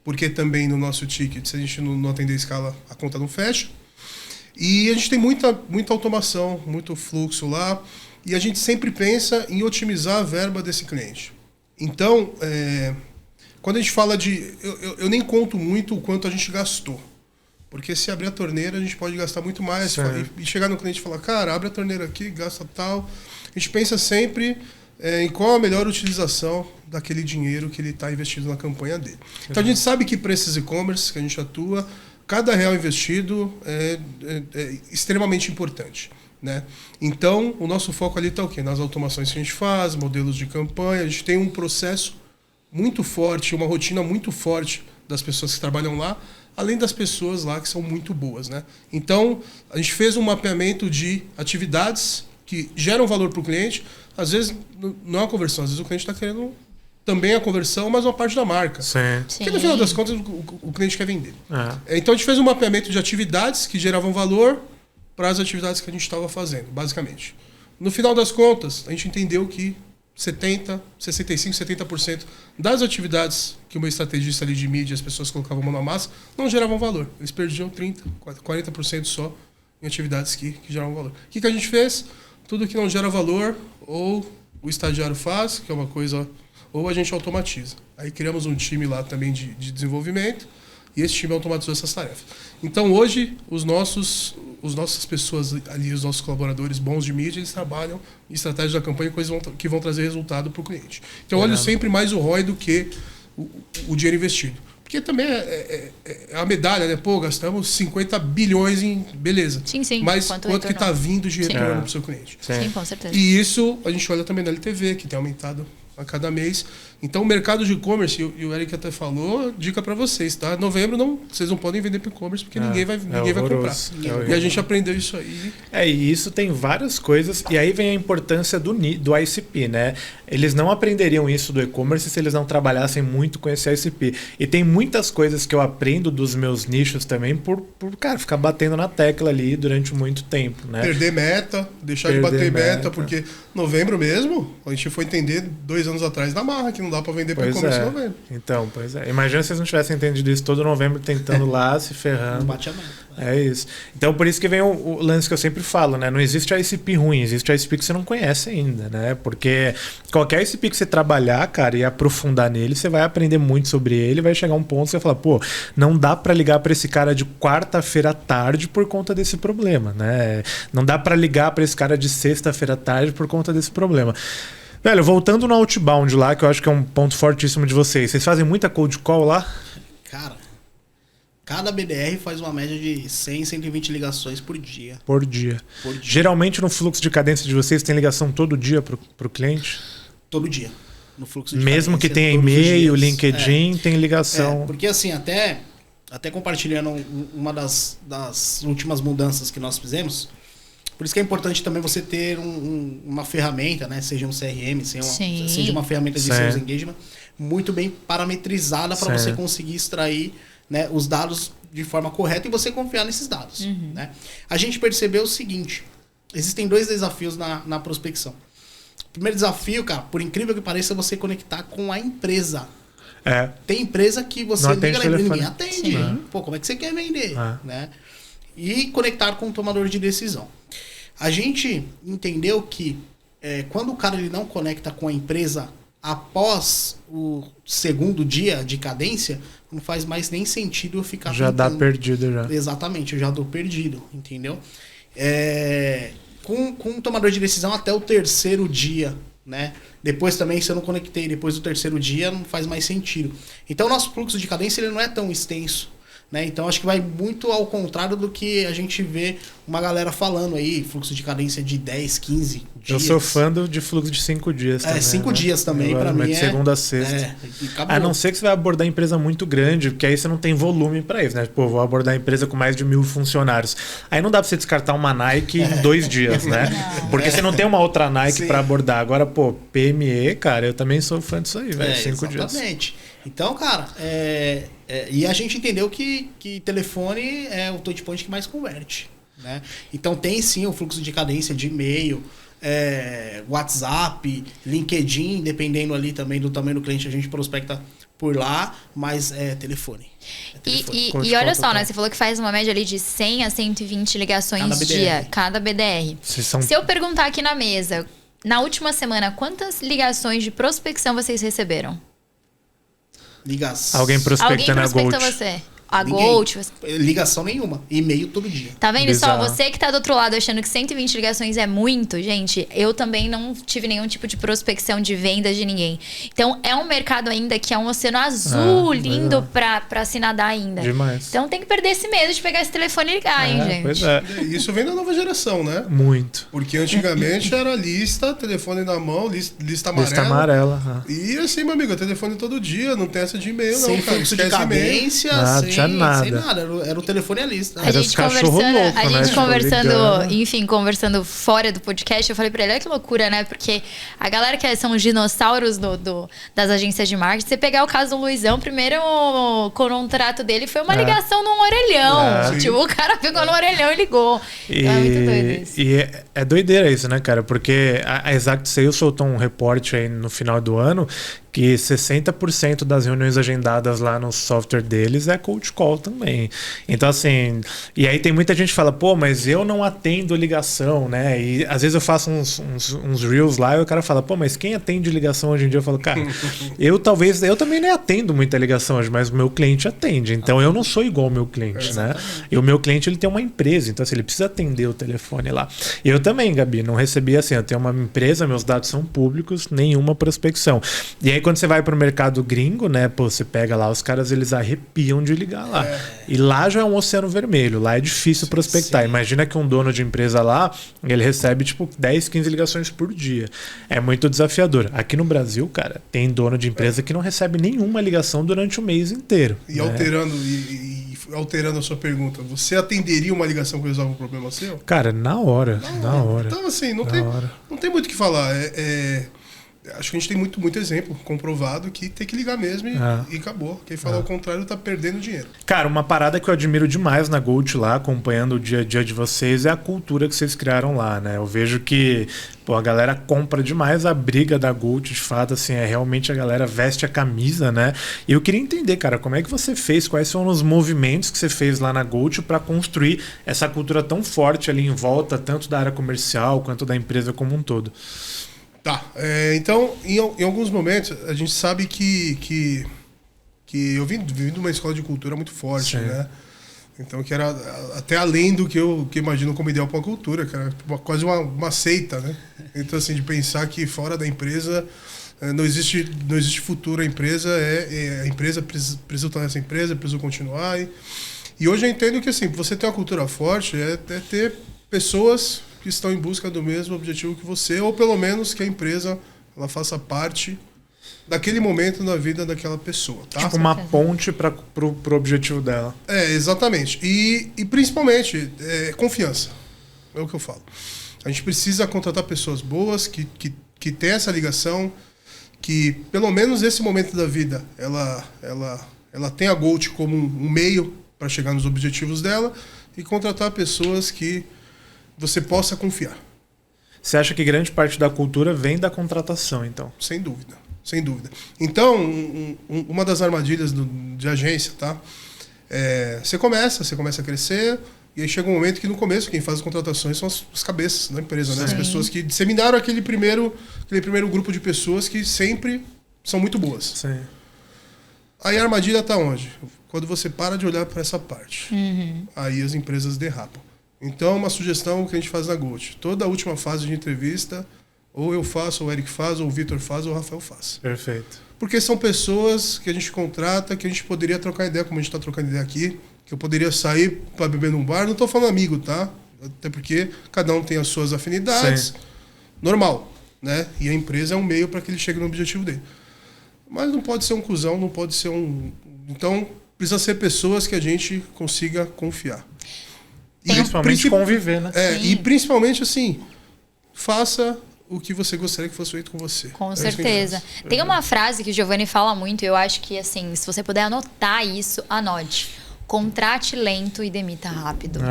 C: porque também no nosso ticket, se a gente não atender em escala, a conta não fecha. E a gente tem muita automação, muito fluxo lá. E a gente sempre pensa em otimizar a verba desse cliente. Então, Quando a gente fala de... Eu nem conto muito o quanto a gente gastou. Porque se abrir a torneira, a gente pode gastar muito mais. E chegar no cliente e falar, cara, abre a torneira aqui, gasta tal. A gente pensa sempre em qual a melhor utilização daquele dinheiro que ele está investido na campanha dele. Então a gente sabe que para esses e-commerce que a gente atua, cada real investido é extremamente importante. Né? Então, o nosso foco ali está o quê? Nas automações que a gente faz, modelos de campanha. A gente tem um processo muito forte, uma rotina muito forte das pessoas que trabalham lá, além das pessoas lá que são muito boas. Né? Então, a gente fez um mapeamento de atividades que geram valor para o cliente. Às vezes, não é uma conversão, às vezes o cliente está querendo também a conversão, mas uma parte da marca.
A: Sim.
C: Porque no final das contas, o cliente quer vender. Então, a gente fez um mapeamento de atividades que geravam valor para as atividades que a gente estava fazendo, basicamente. No final das contas, a gente entendeu que 70%, 65%, 70% das atividades que uma estrategista ali de mídia, as pessoas colocavam mão na massa, não geravam valor. Eles perdiam 30%, 40% só em atividades que geravam valor. O que a gente fez? Tudo que não gera valor, ou o estagiário faz, que é uma coisa, ou a gente automatiza. Aí criamos um time lá também de desenvolvimento, e esse time automatizou essas tarefas. Então, hoje, as nossas pessoas ali, os nossos colaboradores bons de mídia, eles trabalham em estratégias da campanha, coisas que vão trazer resultado para o cliente. Então, eu olho sempre mais o ROI do que o dinheiro investido. Porque também é a medalha, né? Pô, gastamos 50 bilhões em... Beleza.
B: Sim.
C: Mas quanto que está vindo de retorno para o seu cliente?
B: Sim, com certeza.
C: E isso a gente olha também na LTV, que tem aumentado a cada mês. Então, o mercado de e-commerce, e o Eric até falou, dica para vocês, tá? Novembro, vocês não podem vender para e-commerce, porque ninguém vai comprar. E a gente aprendeu isso aí.
A: E isso tem várias coisas, e aí vem a importância do ICP, né? Eles não aprenderiam isso do e-commerce se eles não trabalhassem muito com esse ICP. E tem muitas coisas que eu aprendo dos meus nichos também por cara, ficar batendo na tecla ali durante muito tempo, né?
C: Perder meta, deixar de bater meta, porque novembro mesmo, a gente foi entender 2 anos atrás na marra, que não dá para vender para e-commerce em novembro.
A: Então, pois é. Imagina se vocês não tivessem entendido isso todo novembro, tentando lá, se ferrando.
D: Não bate a meta.
A: É isso. Então, por isso que vem o lance que eu sempre falo, né? Não existe ICP ruim, existe ICP que você não conhece ainda, né? Porque qualquer ICP que você trabalhar, cara, e aprofundar nele, você vai aprender muito sobre ele, vai chegar um ponto que você vai falar, pô, não dá para ligar para esse cara de quarta-feira à tarde por conta desse problema, né? Não dá para ligar para esse cara de sexta-feira à tarde por conta desse problema. Velho, voltando no outbound lá, que eu acho que é um ponto fortíssimo de vocês. Vocês fazem muita cold call lá?
D: Cara, cada BDR faz uma média de 100, 120 ligações por dia.
A: Por dia. Geralmente no fluxo de cadência de vocês tem ligação todo dia pro cliente?
D: Todo dia. No fluxo de
A: mesmo
D: cadência,
A: que tenha e-mail, LinkedIn, tem ligação.
D: Porque assim, até compartilhando uma das últimas mudanças que nós fizemos, por isso que é importante também você ter uma ferramenta, né? Seja um CRM, seja uma ferramenta de Sales Engagement, muito bem parametrizada para você conseguir extrair, né, os dados de forma correta e você confiar nesses dados. Né? A gente percebeu o seguinte, existem 2 desafios na prospecção. O primeiro desafio, cara, por incrível que pareça, é você conectar com a empresa. Tem empresa que você liga e ninguém atende. Pô, como é que você quer vender? Né? E conectar com o tomador de decisão. A gente entendeu que quando o cara ele não conecta com a empresa após o segundo dia de cadência, não faz mais nem sentido eu ficar
A: já tentando. Dá perdido já.
D: Exatamente, eu já dou perdido, entendeu? Com o tomador de decisão até o 3º dia, né? Depois também, se eu não conectei depois do 3º dia, não faz mais sentido. Então, o nosso fluxo de cadência ele não é tão extenso. Né? Então acho que vai muito ao contrário do que a gente vê uma galera falando aí, fluxo de cadência de 10, 15 dias.
A: Eu sou fã de fluxo de 5 dias também.
D: 5 dias também, pra mim.
A: De segunda a sexta. A não ser que você vai abordar empresa muito grande, porque aí você não tem volume pra isso, né? Pô, vou abordar a empresa com mais de 1.000 funcionários. Aí não dá pra você descartar uma Nike em 2 dias, né? Porque você não tem uma outra Nike pra abordar. Agora, pô, PME, cara, eu também sou fã disso aí, velho. 5 dias.
D: Exatamente. Então, cara, e a gente entendeu que telefone é o touchpoint que mais converte, né? Então tem sim o fluxo de cadência de e-mail, WhatsApp, LinkedIn, dependendo ali também do tamanho do cliente, a gente prospecta por lá, mas é telefone.
B: E olha só, né? Você falou que faz uma média ali de 100 a 120 ligações dia, cada BDR. Se eu perguntar aqui na mesa, na última semana, quantas ligações de prospecção vocês receberam?
D: Ligação.
A: Alguém prospecta na
B: prospecta
A: Gold.
B: você. A
D: Ninguém.
B: Gold.
D: Ligação nenhuma. E-mail todo dia.
B: Tá vendo
A: Bizarro.
B: só? Você que tá do outro lado achando que 120 ligações é muito, gente, eu também não tive nenhum tipo de prospecção de vendas de ninguém. Então, é um mercado ainda que é um oceano azul, lindo pra se nadar ainda.
A: Demais.
B: Então, tem que perder esse medo de pegar esse telefone e ligar, hein, gente?
A: Pois é.
C: Isso vem da nova geração, né?
A: Muito.
C: Porque antigamente era lista, telefone na mão, lista amarela.
A: Lista amarela.
C: E assim, meu amigo, telefone todo dia, não tem essa de e-mail,
D: Sem
C: não, cara.
D: fluxo de
C: Esquece e-mail.
D: cadência,
A: Nada,
D: sem,
A: tinha nada.
D: sem nada. Era o telefone e a lista.
B: A
A: Era
B: gente
A: os cachorro
B: conversando,
A: louco,
B: a
A: né?
B: gente
A: Tipo,
B: conversando,
A: ligando.
B: enfim, conversando fora do podcast, eu falei pra ele, olha que loucura, né? Porque a galera que são os dinossauros das agências de marketing, você pegar o caso do Luizão, primeiro o contrato dele foi uma ligação num orelhão. Tipo, o cara pegou no orelhão e ligou. Então é muito doido isso.
A: E é doideira isso, né, cara? Porque a Exact Sales soltou um reporte aí no final do ano que 60% das reuniões agendadas lá no software deles é cold call também. Então, assim... E aí tem muita gente que fala, pô, mas eu não atendo ligação, né? E às vezes eu faço uns reels lá e o cara fala, pô, mas quem atende ligação hoje em dia? Eu falo, cara, eu também nem atendo muita ligação hoje, mas o meu cliente atende. Então, eu não sou igual ao meu cliente, né? E o meu cliente, ele tem uma empresa, então, assim, ele precisa atender o telefone lá. E eu também, Gabi, não recebi assim, eu tenho uma empresa, meus dados são públicos, nenhuma prospecção. E aí, quando você vai pro mercado gringo, né, pô, você pega lá, os caras, eles arrepiam de ligar lá. E lá já é um oceano vermelho, lá é difícil prospectar.
D: Sim.
A: Imagina que um dono de empresa lá, ele recebe, tipo, 10, 15 ligações por dia. É muito desafiador. Aqui no Brasil, cara, tem dono de empresa que não recebe nenhuma ligação durante o mês inteiro.
C: E
A: né?
C: alterando a sua pergunta, você atenderia uma ligação que resolve um problema seu?
A: Cara, na hora.
C: Então, assim, não tem muito o que falar. Acho que a gente tem muito exemplo comprovado que tem que ligar mesmo e acabou. Quem falar o contrário tá perdendo dinheiro.
A: Cara, uma parada que eu admiro demais na Gold lá, acompanhando o dia a dia de vocês, é a cultura que vocês criaram lá, né? Eu vejo que a galera compra demais a briga da Gold, de fato, assim, realmente a galera veste a camisa, né? E eu queria entender, cara, como é que você fez, quais são os movimentos que você fez lá na Gold para construir essa cultura tão forte ali em volta, tanto da área comercial quanto da empresa como um todo.
C: Tá, então, em alguns momentos, a gente sabe que eu vim de uma escola de cultura muito forte, né? Então, que era até além do que eu imagino como ideal para uma cultura, que era quase uma seita, né? Então, assim, de pensar que fora da empresa não existe futuro, a empresa a empresa precisa tornar essa empresa, precisa continuar. E hoje eu entendo que, assim, você ter uma cultura forte é ter pessoas que estão em busca do mesmo objetivo que você, ou pelo menos que a empresa ela faça parte daquele momento na vida daquela pessoa. Tá?
A: Tipo uma ponte pro objetivo dela.
C: Exatamente. E principalmente, confiança. É o que eu falo. A gente precisa contratar pessoas boas, que tem essa ligação, que pelo menos nesse momento da vida ela tem a Gold como um meio para chegar nos objetivos dela, e contratar pessoas que você possa confiar.
A: Você acha que grande parte da cultura vem da contratação, então?
C: Sem dúvida, sem dúvida. Então, uma das armadilhas de agência, tá? Você começa a crescer, e aí chega um momento que no começo quem faz as contratações são as cabeças da empresa, né? As pessoas que disseminaram aquele primeiro grupo de pessoas que sempre são muito boas.
A: Sim.
C: Aí a armadilha está onde? Quando você para de olhar para essa parte. Aí as empresas derrapam. Então, uma sugestão que a gente faz na Gold. Toda a última fase de entrevista, ou eu faço, ou o Eric faz, ou o Vitor faz, ou o Rafael faz.
A: Perfeito.
C: Porque são pessoas que a gente contrata, que a gente poderia trocar ideia, como a gente está trocando ideia aqui, que eu poderia sair para beber num bar. Não estou falando amigo, tá? Até porque cada um tem as suas afinidades.
A: Sim.
C: Normal, né? E a empresa é um meio para que ele chegue no objetivo dele. Mas não pode ser um cuzão, não pode ser um... Então, precisa ser pessoas que a gente consiga confiar.
A: Principalmente conviver, né?
C: E principalmente, assim, faça o que você gostaria que fosse feito com você.
B: Com certeza. Tem uma frase que o Giovanni fala muito, e eu acho que, assim, se você puder anotar isso, anote. Contrate lento e demita rápido.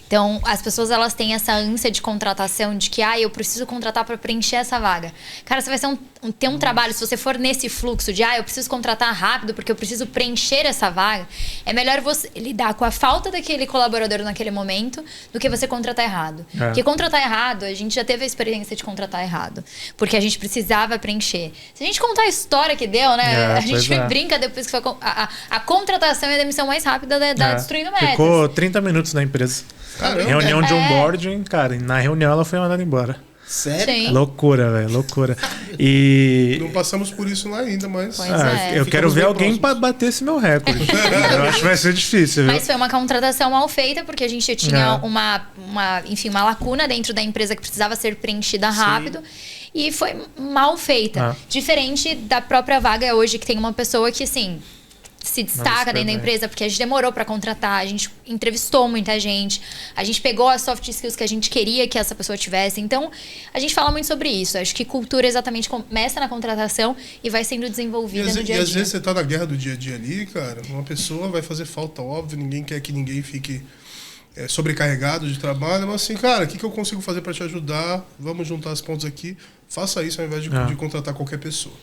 B: Então, as pessoas, elas têm essa ânsia de contratação, de que, eu preciso contratar para preencher essa vaga. Cara, você vai ser ter um trabalho, se você for nesse fluxo de eu preciso contratar rápido porque eu preciso preencher essa vaga, é melhor você lidar com a falta daquele colaborador naquele momento do que você contratar errado. Porque contratar errado, a gente já teve a experiência de contratar errado, porque a gente precisava preencher. Se a gente contar a história que deu, né? A gente brinca depois que foi a contratação e a demissão mais rápida da Destruindo Metas.
A: Ficou 30 minutos na empresa.
C: Caramba.
A: Reunião de onboarding, cara, e na reunião ela foi mandada embora.
D: Sério?
B: Sim.
A: Loucura, velho, loucura. E...
C: Não passamos por isso lá ainda, mas...
A: eu quero ver alguém para bater esse meu recorde. Eu acho que vai ser difícil, viu?
B: Mas foi uma contratação mal feita, porque a gente tinha uma lacuna dentro da empresa que precisava ser preenchida rápido. E foi mal feita. Diferente da própria vaga hoje, que tem uma pessoa que, assim... se destaca dentro da empresa, porque a gente demorou para contratar, a gente entrevistou muita gente, a gente pegou as soft skills que a gente queria que essa pessoa tivesse. Então, a gente fala muito sobre isso. Acho que cultura exatamente começa na contratação e vai sendo desenvolvida no dia a dia.
C: E às vezes você tá na guerra do dia a dia ali, cara, uma pessoa vai fazer falta, óbvio, ninguém quer que ninguém fique sobrecarregado de trabalho, mas assim, cara, o que eu consigo fazer para te ajudar? Vamos juntar as pontas aqui. Faça isso ao invés de contratar qualquer pessoa.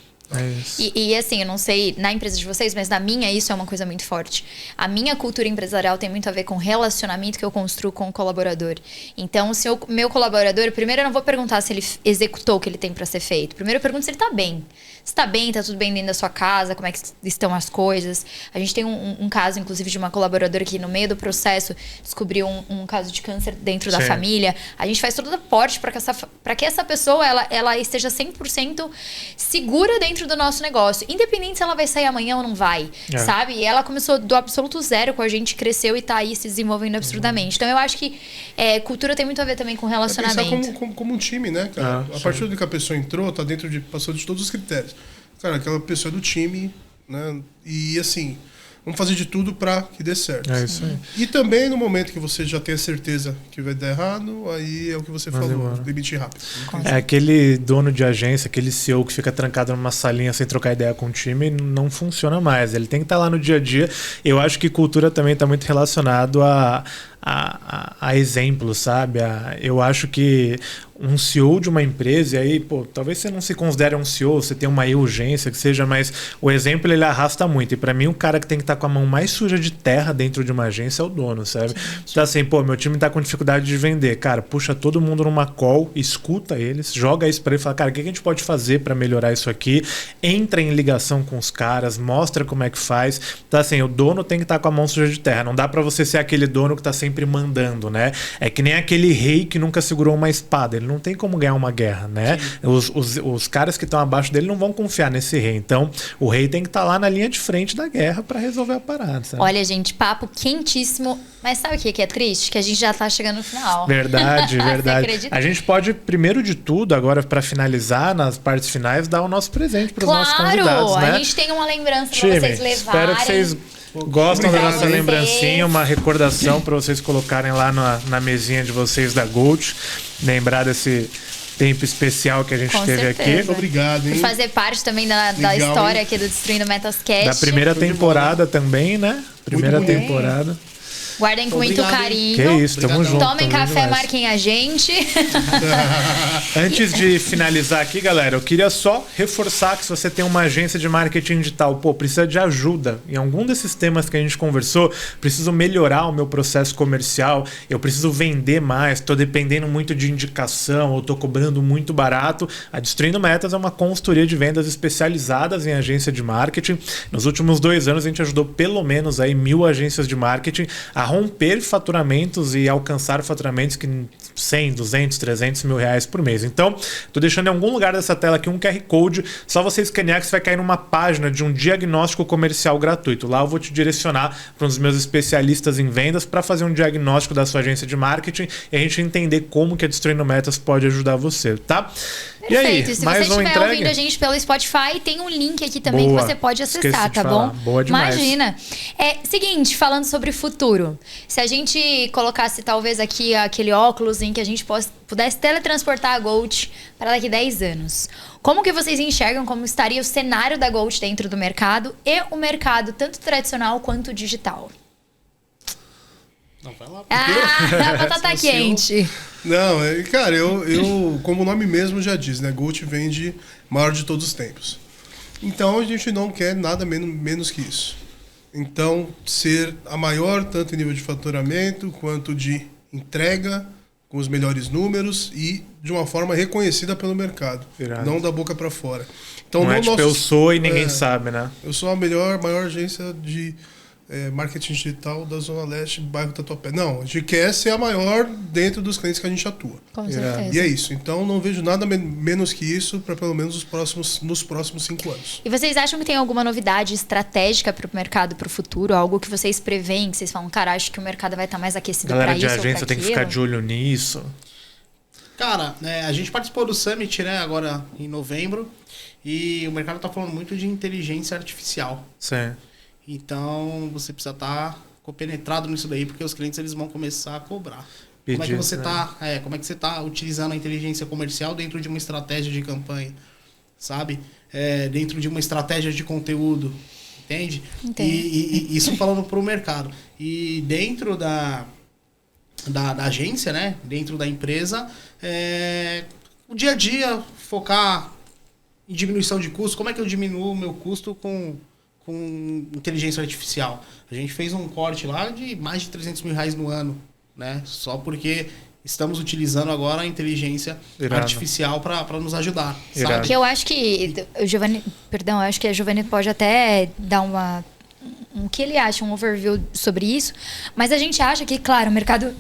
B: E assim, eu não sei na empresa de vocês, mas na minha isso é uma coisa muito forte. A minha cultura empresarial tem muito a ver com o relacionamento que eu construo com o colaborador. Então, se o meu colaborador, primeiro eu não vou perguntar se ele executou o que ele tem para ser feito. Primeiro eu pergunto se ele tá bem. Se tá bem, tá tudo bem dentro da sua casa, como é que estão as coisas. A gente tem um caso, inclusive, de uma colaboradora que no meio do processo descobriu um caso de câncer dentro da família. A gente faz todo o aporte para que essa pessoa ela esteja 100% segura dentro do nosso negócio. Independente se ela vai sair amanhã ou não vai, sabe? E ela começou do absoluto zero com a gente, cresceu e tá aí se desenvolvendo absurdamente. Então eu acho que cultura tem muito a ver também com relacionamento.
C: Pensar como um time, né, cara? A partir do que a pessoa entrou, tá passou de todos os critérios. Cara, aquela pessoa é do time, né? E assim, vamos fazer de tudo para que dê certo. É isso aí. E também no momento que você já tem a certeza que vai dar errado, aí é o que você falou, demitir rápido.
A: É aquele dono de agência, aquele CEO que fica trancado numa salinha sem trocar ideia com o time, não funciona mais. Ele tem que estar lá no dia a dia. Eu acho que cultura também está muito relacionado a exemplo, sabe? Eu acho que um CEO de uma empresa, e aí, talvez você não se considere um CEO, você tem uma urgência que seja, mas o exemplo ele arrasta muito. E para mim, o cara que tem que estar com a mão mais suja de terra dentro de uma agência é o dono, sabe? Então assim, meu time tá com dificuldade de vender. Cara, puxa todo mundo numa call, escuta eles, joga isso para ele e fala, cara, o que a gente pode fazer para melhorar isso aqui? Entra em ligação com os caras, mostra como é que faz. Então assim, o dono tem que estar com a mão suja de terra. Não dá para você ser aquele dono que tá sempre mandando, né? É que nem aquele rei que nunca segurou uma espada. Ele não tem como ganhar uma guerra, né? Os caras que estão abaixo dele não vão confiar nesse rei. Então, o rei tem que estar lá na linha de frente da guerra para resolver a parada, sabe?
B: Olha, gente, papo quentíssimo. Mas sabe o que é triste? Que a gente já tá chegando no final.
A: Verdade, verdade.
B: Você acredita?
A: A gente pode, primeiro de tudo, agora para finalizar, nas partes finais, dar o nosso presente para os nossos convidados, né?
B: A gente tem uma lembrança para vocês levarem.
A: Espero que vocês gostam da nossa lembrancinha, uma recordação para vocês colocarem lá na mesinha de vocês da Gold. Lembrar desse tempo especial que a gente teve aqui.
C: Muito obrigado, hein?
B: Por fazer parte também da história aqui do Destruindo Metas Cast.
A: Da primeira temporada também, né? Primeira temporada.
B: Guardem com muito carinho.
A: Que isso, tamo junto.
B: Tomem café, marquem a gente.
A: Antes de finalizar aqui, galera, eu queria só reforçar que se você tem uma agência de marketing digital, precisa de ajuda em algum desses temas que a gente conversou, preciso melhorar o meu processo comercial, eu preciso vender mais, tô dependendo muito de indicação, ou tô cobrando muito barato, a Destruindo Metas é uma consultoria de vendas especializadas em agência de marketing. Nos últimos 2 anos a gente ajudou pelo menos aí 1.000 agências de marketing a romper faturamentos e alcançar faturamentos que 100, 200, 300 mil reais por mês. Então, tô deixando em algum lugar dessa tela aqui um QR Code, só você escanear que você vai cair numa página de um diagnóstico comercial gratuito. Lá eu vou te direcionar para um dos meus especialistas em vendas para fazer um diagnóstico da sua agência de marketing e a gente entender como que a Destruindo Metas pode ajudar você, tá?
B: Perfeito. E aí, se mais você estiver ouvindo a gente pelo Spotify, tem um link aqui também que você pode acessar, tá bom?
A: Boa demais.
B: Imagina. Seguinte, falando sobre o futuro. Se a gente colocasse talvez aqui aquele óculos em que a gente pudesse teletransportar a Gold para daqui 10 anos. Como que vocês enxergam como estaria o cenário da Gold dentro do mercado e o mercado tanto tradicional quanto digital?
D: Não, vai lá.
B: Batata quente.
C: Não, cara, eu como o nome mesmo já diz, né? Gold vem de maior de todos os tempos. Então a gente não quer nada menos que isso. Então, ser a maior, tanto em nível de faturamento quanto de entrega, com os melhores números e de uma forma reconhecida pelo mercado.
A: Irado.
C: Não da boca para fora. Então,
A: Não é tipo, eu sou e ninguém sabe, né?
C: Eu sou a maior agência de marketing digital da Zona Leste, bairro Tatuapé. Não, a gente quer ser a maior dentro dos clientes que a gente atua.
B: Com certeza.
C: E é isso. Então, não vejo nada menos que isso para pelo menos nos próximos 5 anos.
B: E vocês acham que tem alguma novidade estratégica para o mercado, para o futuro? Algo que vocês preveem, que vocês falam, cara, acho que o mercado vai estar mais aquecido para isso?
A: Galera de agência tem que ficar de olho nisso.
D: Cara, a gente participou do Summit, né, agora em novembro, e o mercado tá falando muito de inteligência artificial.
A: Sim.
D: Então, você precisa estar compenetrado nisso daí, porque os clientes eles vão começar a cobrar. Como é que você tá utilizando a inteligência comercial dentro de uma estratégia de campanha, sabe? Dentro de uma estratégia de conteúdo, entende? E isso falando para o mercado. E dentro da agência, né? Dentro da empresa, o dia a dia focar em diminuição de custo. Como é que eu diminuo o meu custo com inteligência artificial? A gente fez um corte lá de mais de 300 mil reais no ano, né? Só porque estamos utilizando agora a inteligência artificial para nos ajudar. Sabe?
B: Que eu acho que o Giovanni, eu acho que a Giovanni pode até dar um que ele acha, um overview sobre isso, mas a gente acha que, claro, o mercado,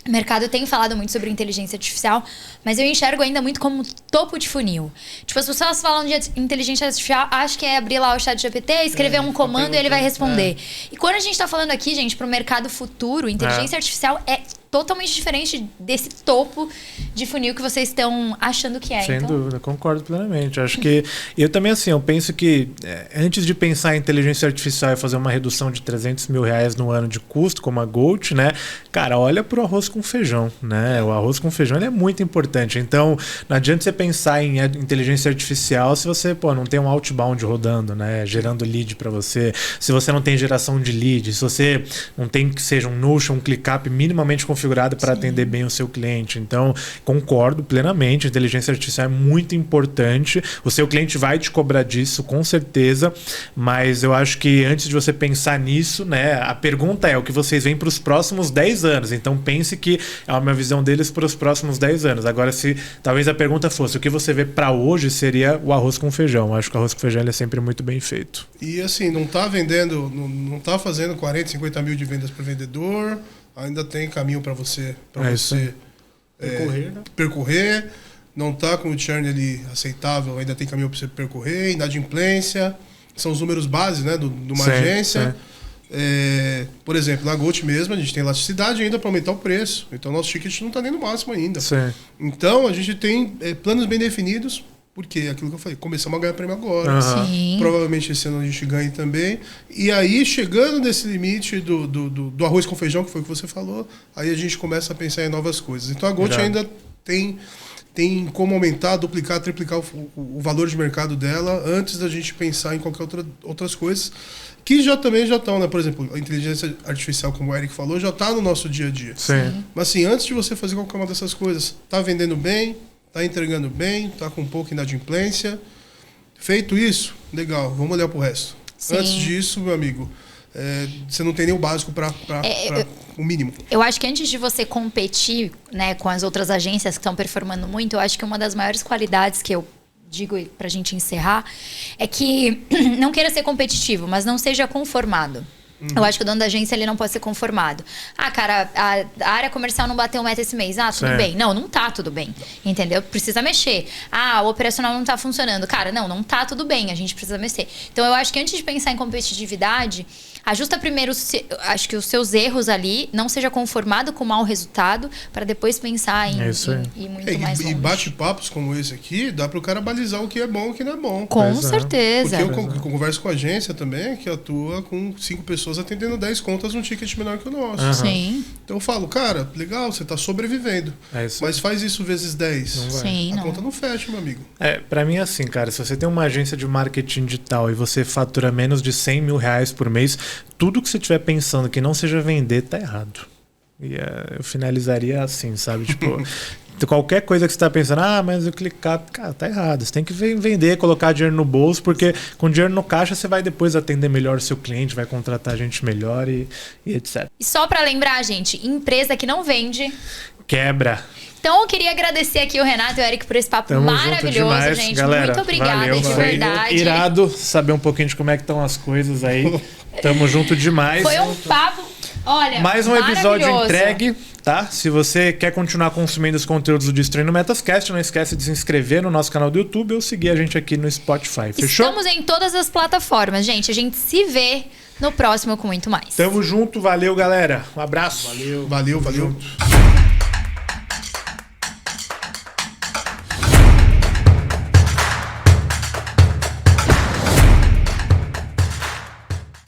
B: o mercado tem falado muito sobre inteligência artificial, mas eu enxergo ainda muito como topo de funil. Tipo, as pessoas falam de inteligência artificial, acho que é abrir lá o ChatGPT, escrever um comando e ele vai responder. E quando a gente tá falando aqui, gente, pro mercado futuro, inteligência artificial é totalmente diferente desse topo de funil que vocês estão achando que é.
A: Sem dúvida, concordo plenamente. Acho que eu também, assim, eu penso que antes de pensar em inteligência artificial e fazer uma redução de 300 mil reais no ano de custo, como a Gold, né? Cara, olha pro arroz com feijão, né? O arroz com feijão ele é muito importante. Então, não adianta você pensar em inteligência artificial se você, não tem um outbound rodando, né? Gerando lead para você. Se você não tem geração de lead, se você não tem que seja um Notion, um ClickUp minimamente configurado para atender bem o seu cliente. Então, concordo plenamente, a inteligência artificial é muito importante. O seu cliente vai te cobrar disso, com certeza, mas eu acho que antes de você pensar nisso, né, a pergunta é o que vocês veem para os próximos 10 anos. Então, pense que é uma visão deles para os próximos 10 anos. Agora, se talvez a pergunta fosse o que você vê para hoje, seria o arroz com feijão. Eu acho que o arroz com feijão ele é sempre muito bem feito.
C: E assim, não tá vendendo, não tá fazendo 40, 50 mil de vendas para vendedor, ainda tem caminho para você percorrer. Não está com o churn ali aceitável, ainda tem caminho para você percorrer. Inadimplência, são os números base, né, de uma agência. Por exemplo, na Gold mesmo, a gente tem elasticidade ainda para aumentar o preço. Então, nosso ticket não está nem no máximo ainda.
A: Sim.
C: Então, a gente tem planos bem definidos. Porque aquilo que eu falei, começamos a ganhar prêmio agora.
B: Sim.
C: Provavelmente esse ano a gente ganha também. E aí, chegando nesse limite do arroz com feijão, que foi o que você falou, aí a gente começa a pensar em novas coisas. Então a Gold ainda tem como aumentar, duplicar, triplicar o valor de mercado dela antes da gente pensar em qualquer outras coisas que também já estão, né? Por exemplo, a inteligência artificial, como o Eric falou, já está no nosso dia a dia.
A: Sim.
C: Mas assim, antes de você fazer qualquer uma dessas coisas, tá vendendo bem, tá entregando bem, tá com pouca inadimplência. Feito isso, legal, vamos olhar pro resto.
B: Sim.
C: Antes disso, meu amigo, você não tem nem o básico para o mínimo.
B: Eu acho que antes de você competir, né, com as outras agências que estão performando muito, eu acho que uma das maiores qualidades que eu digo pra gente encerrar é que não queira ser competitivo, mas não seja conformado. Eu acho que o dono da agência ele não pode ser conformado. Ah, cara, a área comercial não bateu meta esse mês. Ah, tudo bem. Não tá tudo bem. Entendeu? Precisa mexer. Ah, o operacional não tá funcionando. Cara, não tá tudo bem. A gente precisa mexer. Então, eu acho que antes de pensar em competitividade, ajusta primeiro, acho que os seus erros ali, não seja conformado com o mau resultado, para depois pensar em ir muito mais longe.
C: E bate-papos como esse aqui, dá pro cara balizar o que é bom e o que não é bom.
B: Com certeza.
C: Porque eu converso com a agência também, que atua com 5 pessoas atendendo 10 contas num ticket menor que o nosso.
B: Sim.
C: Então eu falo, cara, legal, você tá sobrevivendo. Mas faz isso vezes 10.
A: Não vai.
B: Sim,
C: a conta não fecha, meu amigo.
A: Pra mim é assim, cara, se você tem uma agência de marketing digital e você fatura menos de 100 mil reais por mês, tudo que você estiver pensando que não seja vender, tá errado. E eu finalizaria assim, sabe? Tipo, qualquer coisa que você tá pensando, mas eu clicar, cara, tá errado. Você tem que vender, colocar dinheiro no bolso, porque com dinheiro no caixa você vai depois atender melhor o seu cliente, vai contratar gente melhor e etc.
B: E só pra lembrar, gente, empresa que não vende...
A: Quebra.
B: Então eu queria agradecer aqui o Renato e o Eric por esse papo
A: Tamo
B: maravilhoso,
A: demais,
B: gente.
A: galera.
B: Muito obrigada,
A: Valeu,
B: de
A: foi
B: verdade.
A: irado saber um pouquinho de como é que estão as coisas aí. Tamo junto demais.
B: Foi um papo, olha,
A: mais um episódio
B: maravilhoso.
A: entregue, tá? Se você quer continuar consumindo os conteúdos do Destino Metascast, não esquece de se inscrever no nosso canal do YouTube ou seguir a gente aqui no Spotify. Fechou?
B: Estamos em todas as plataformas, gente. A gente se vê no próximo com muito mais.
A: Tamo junto, valeu, galera. Um abraço.
C: Valeu.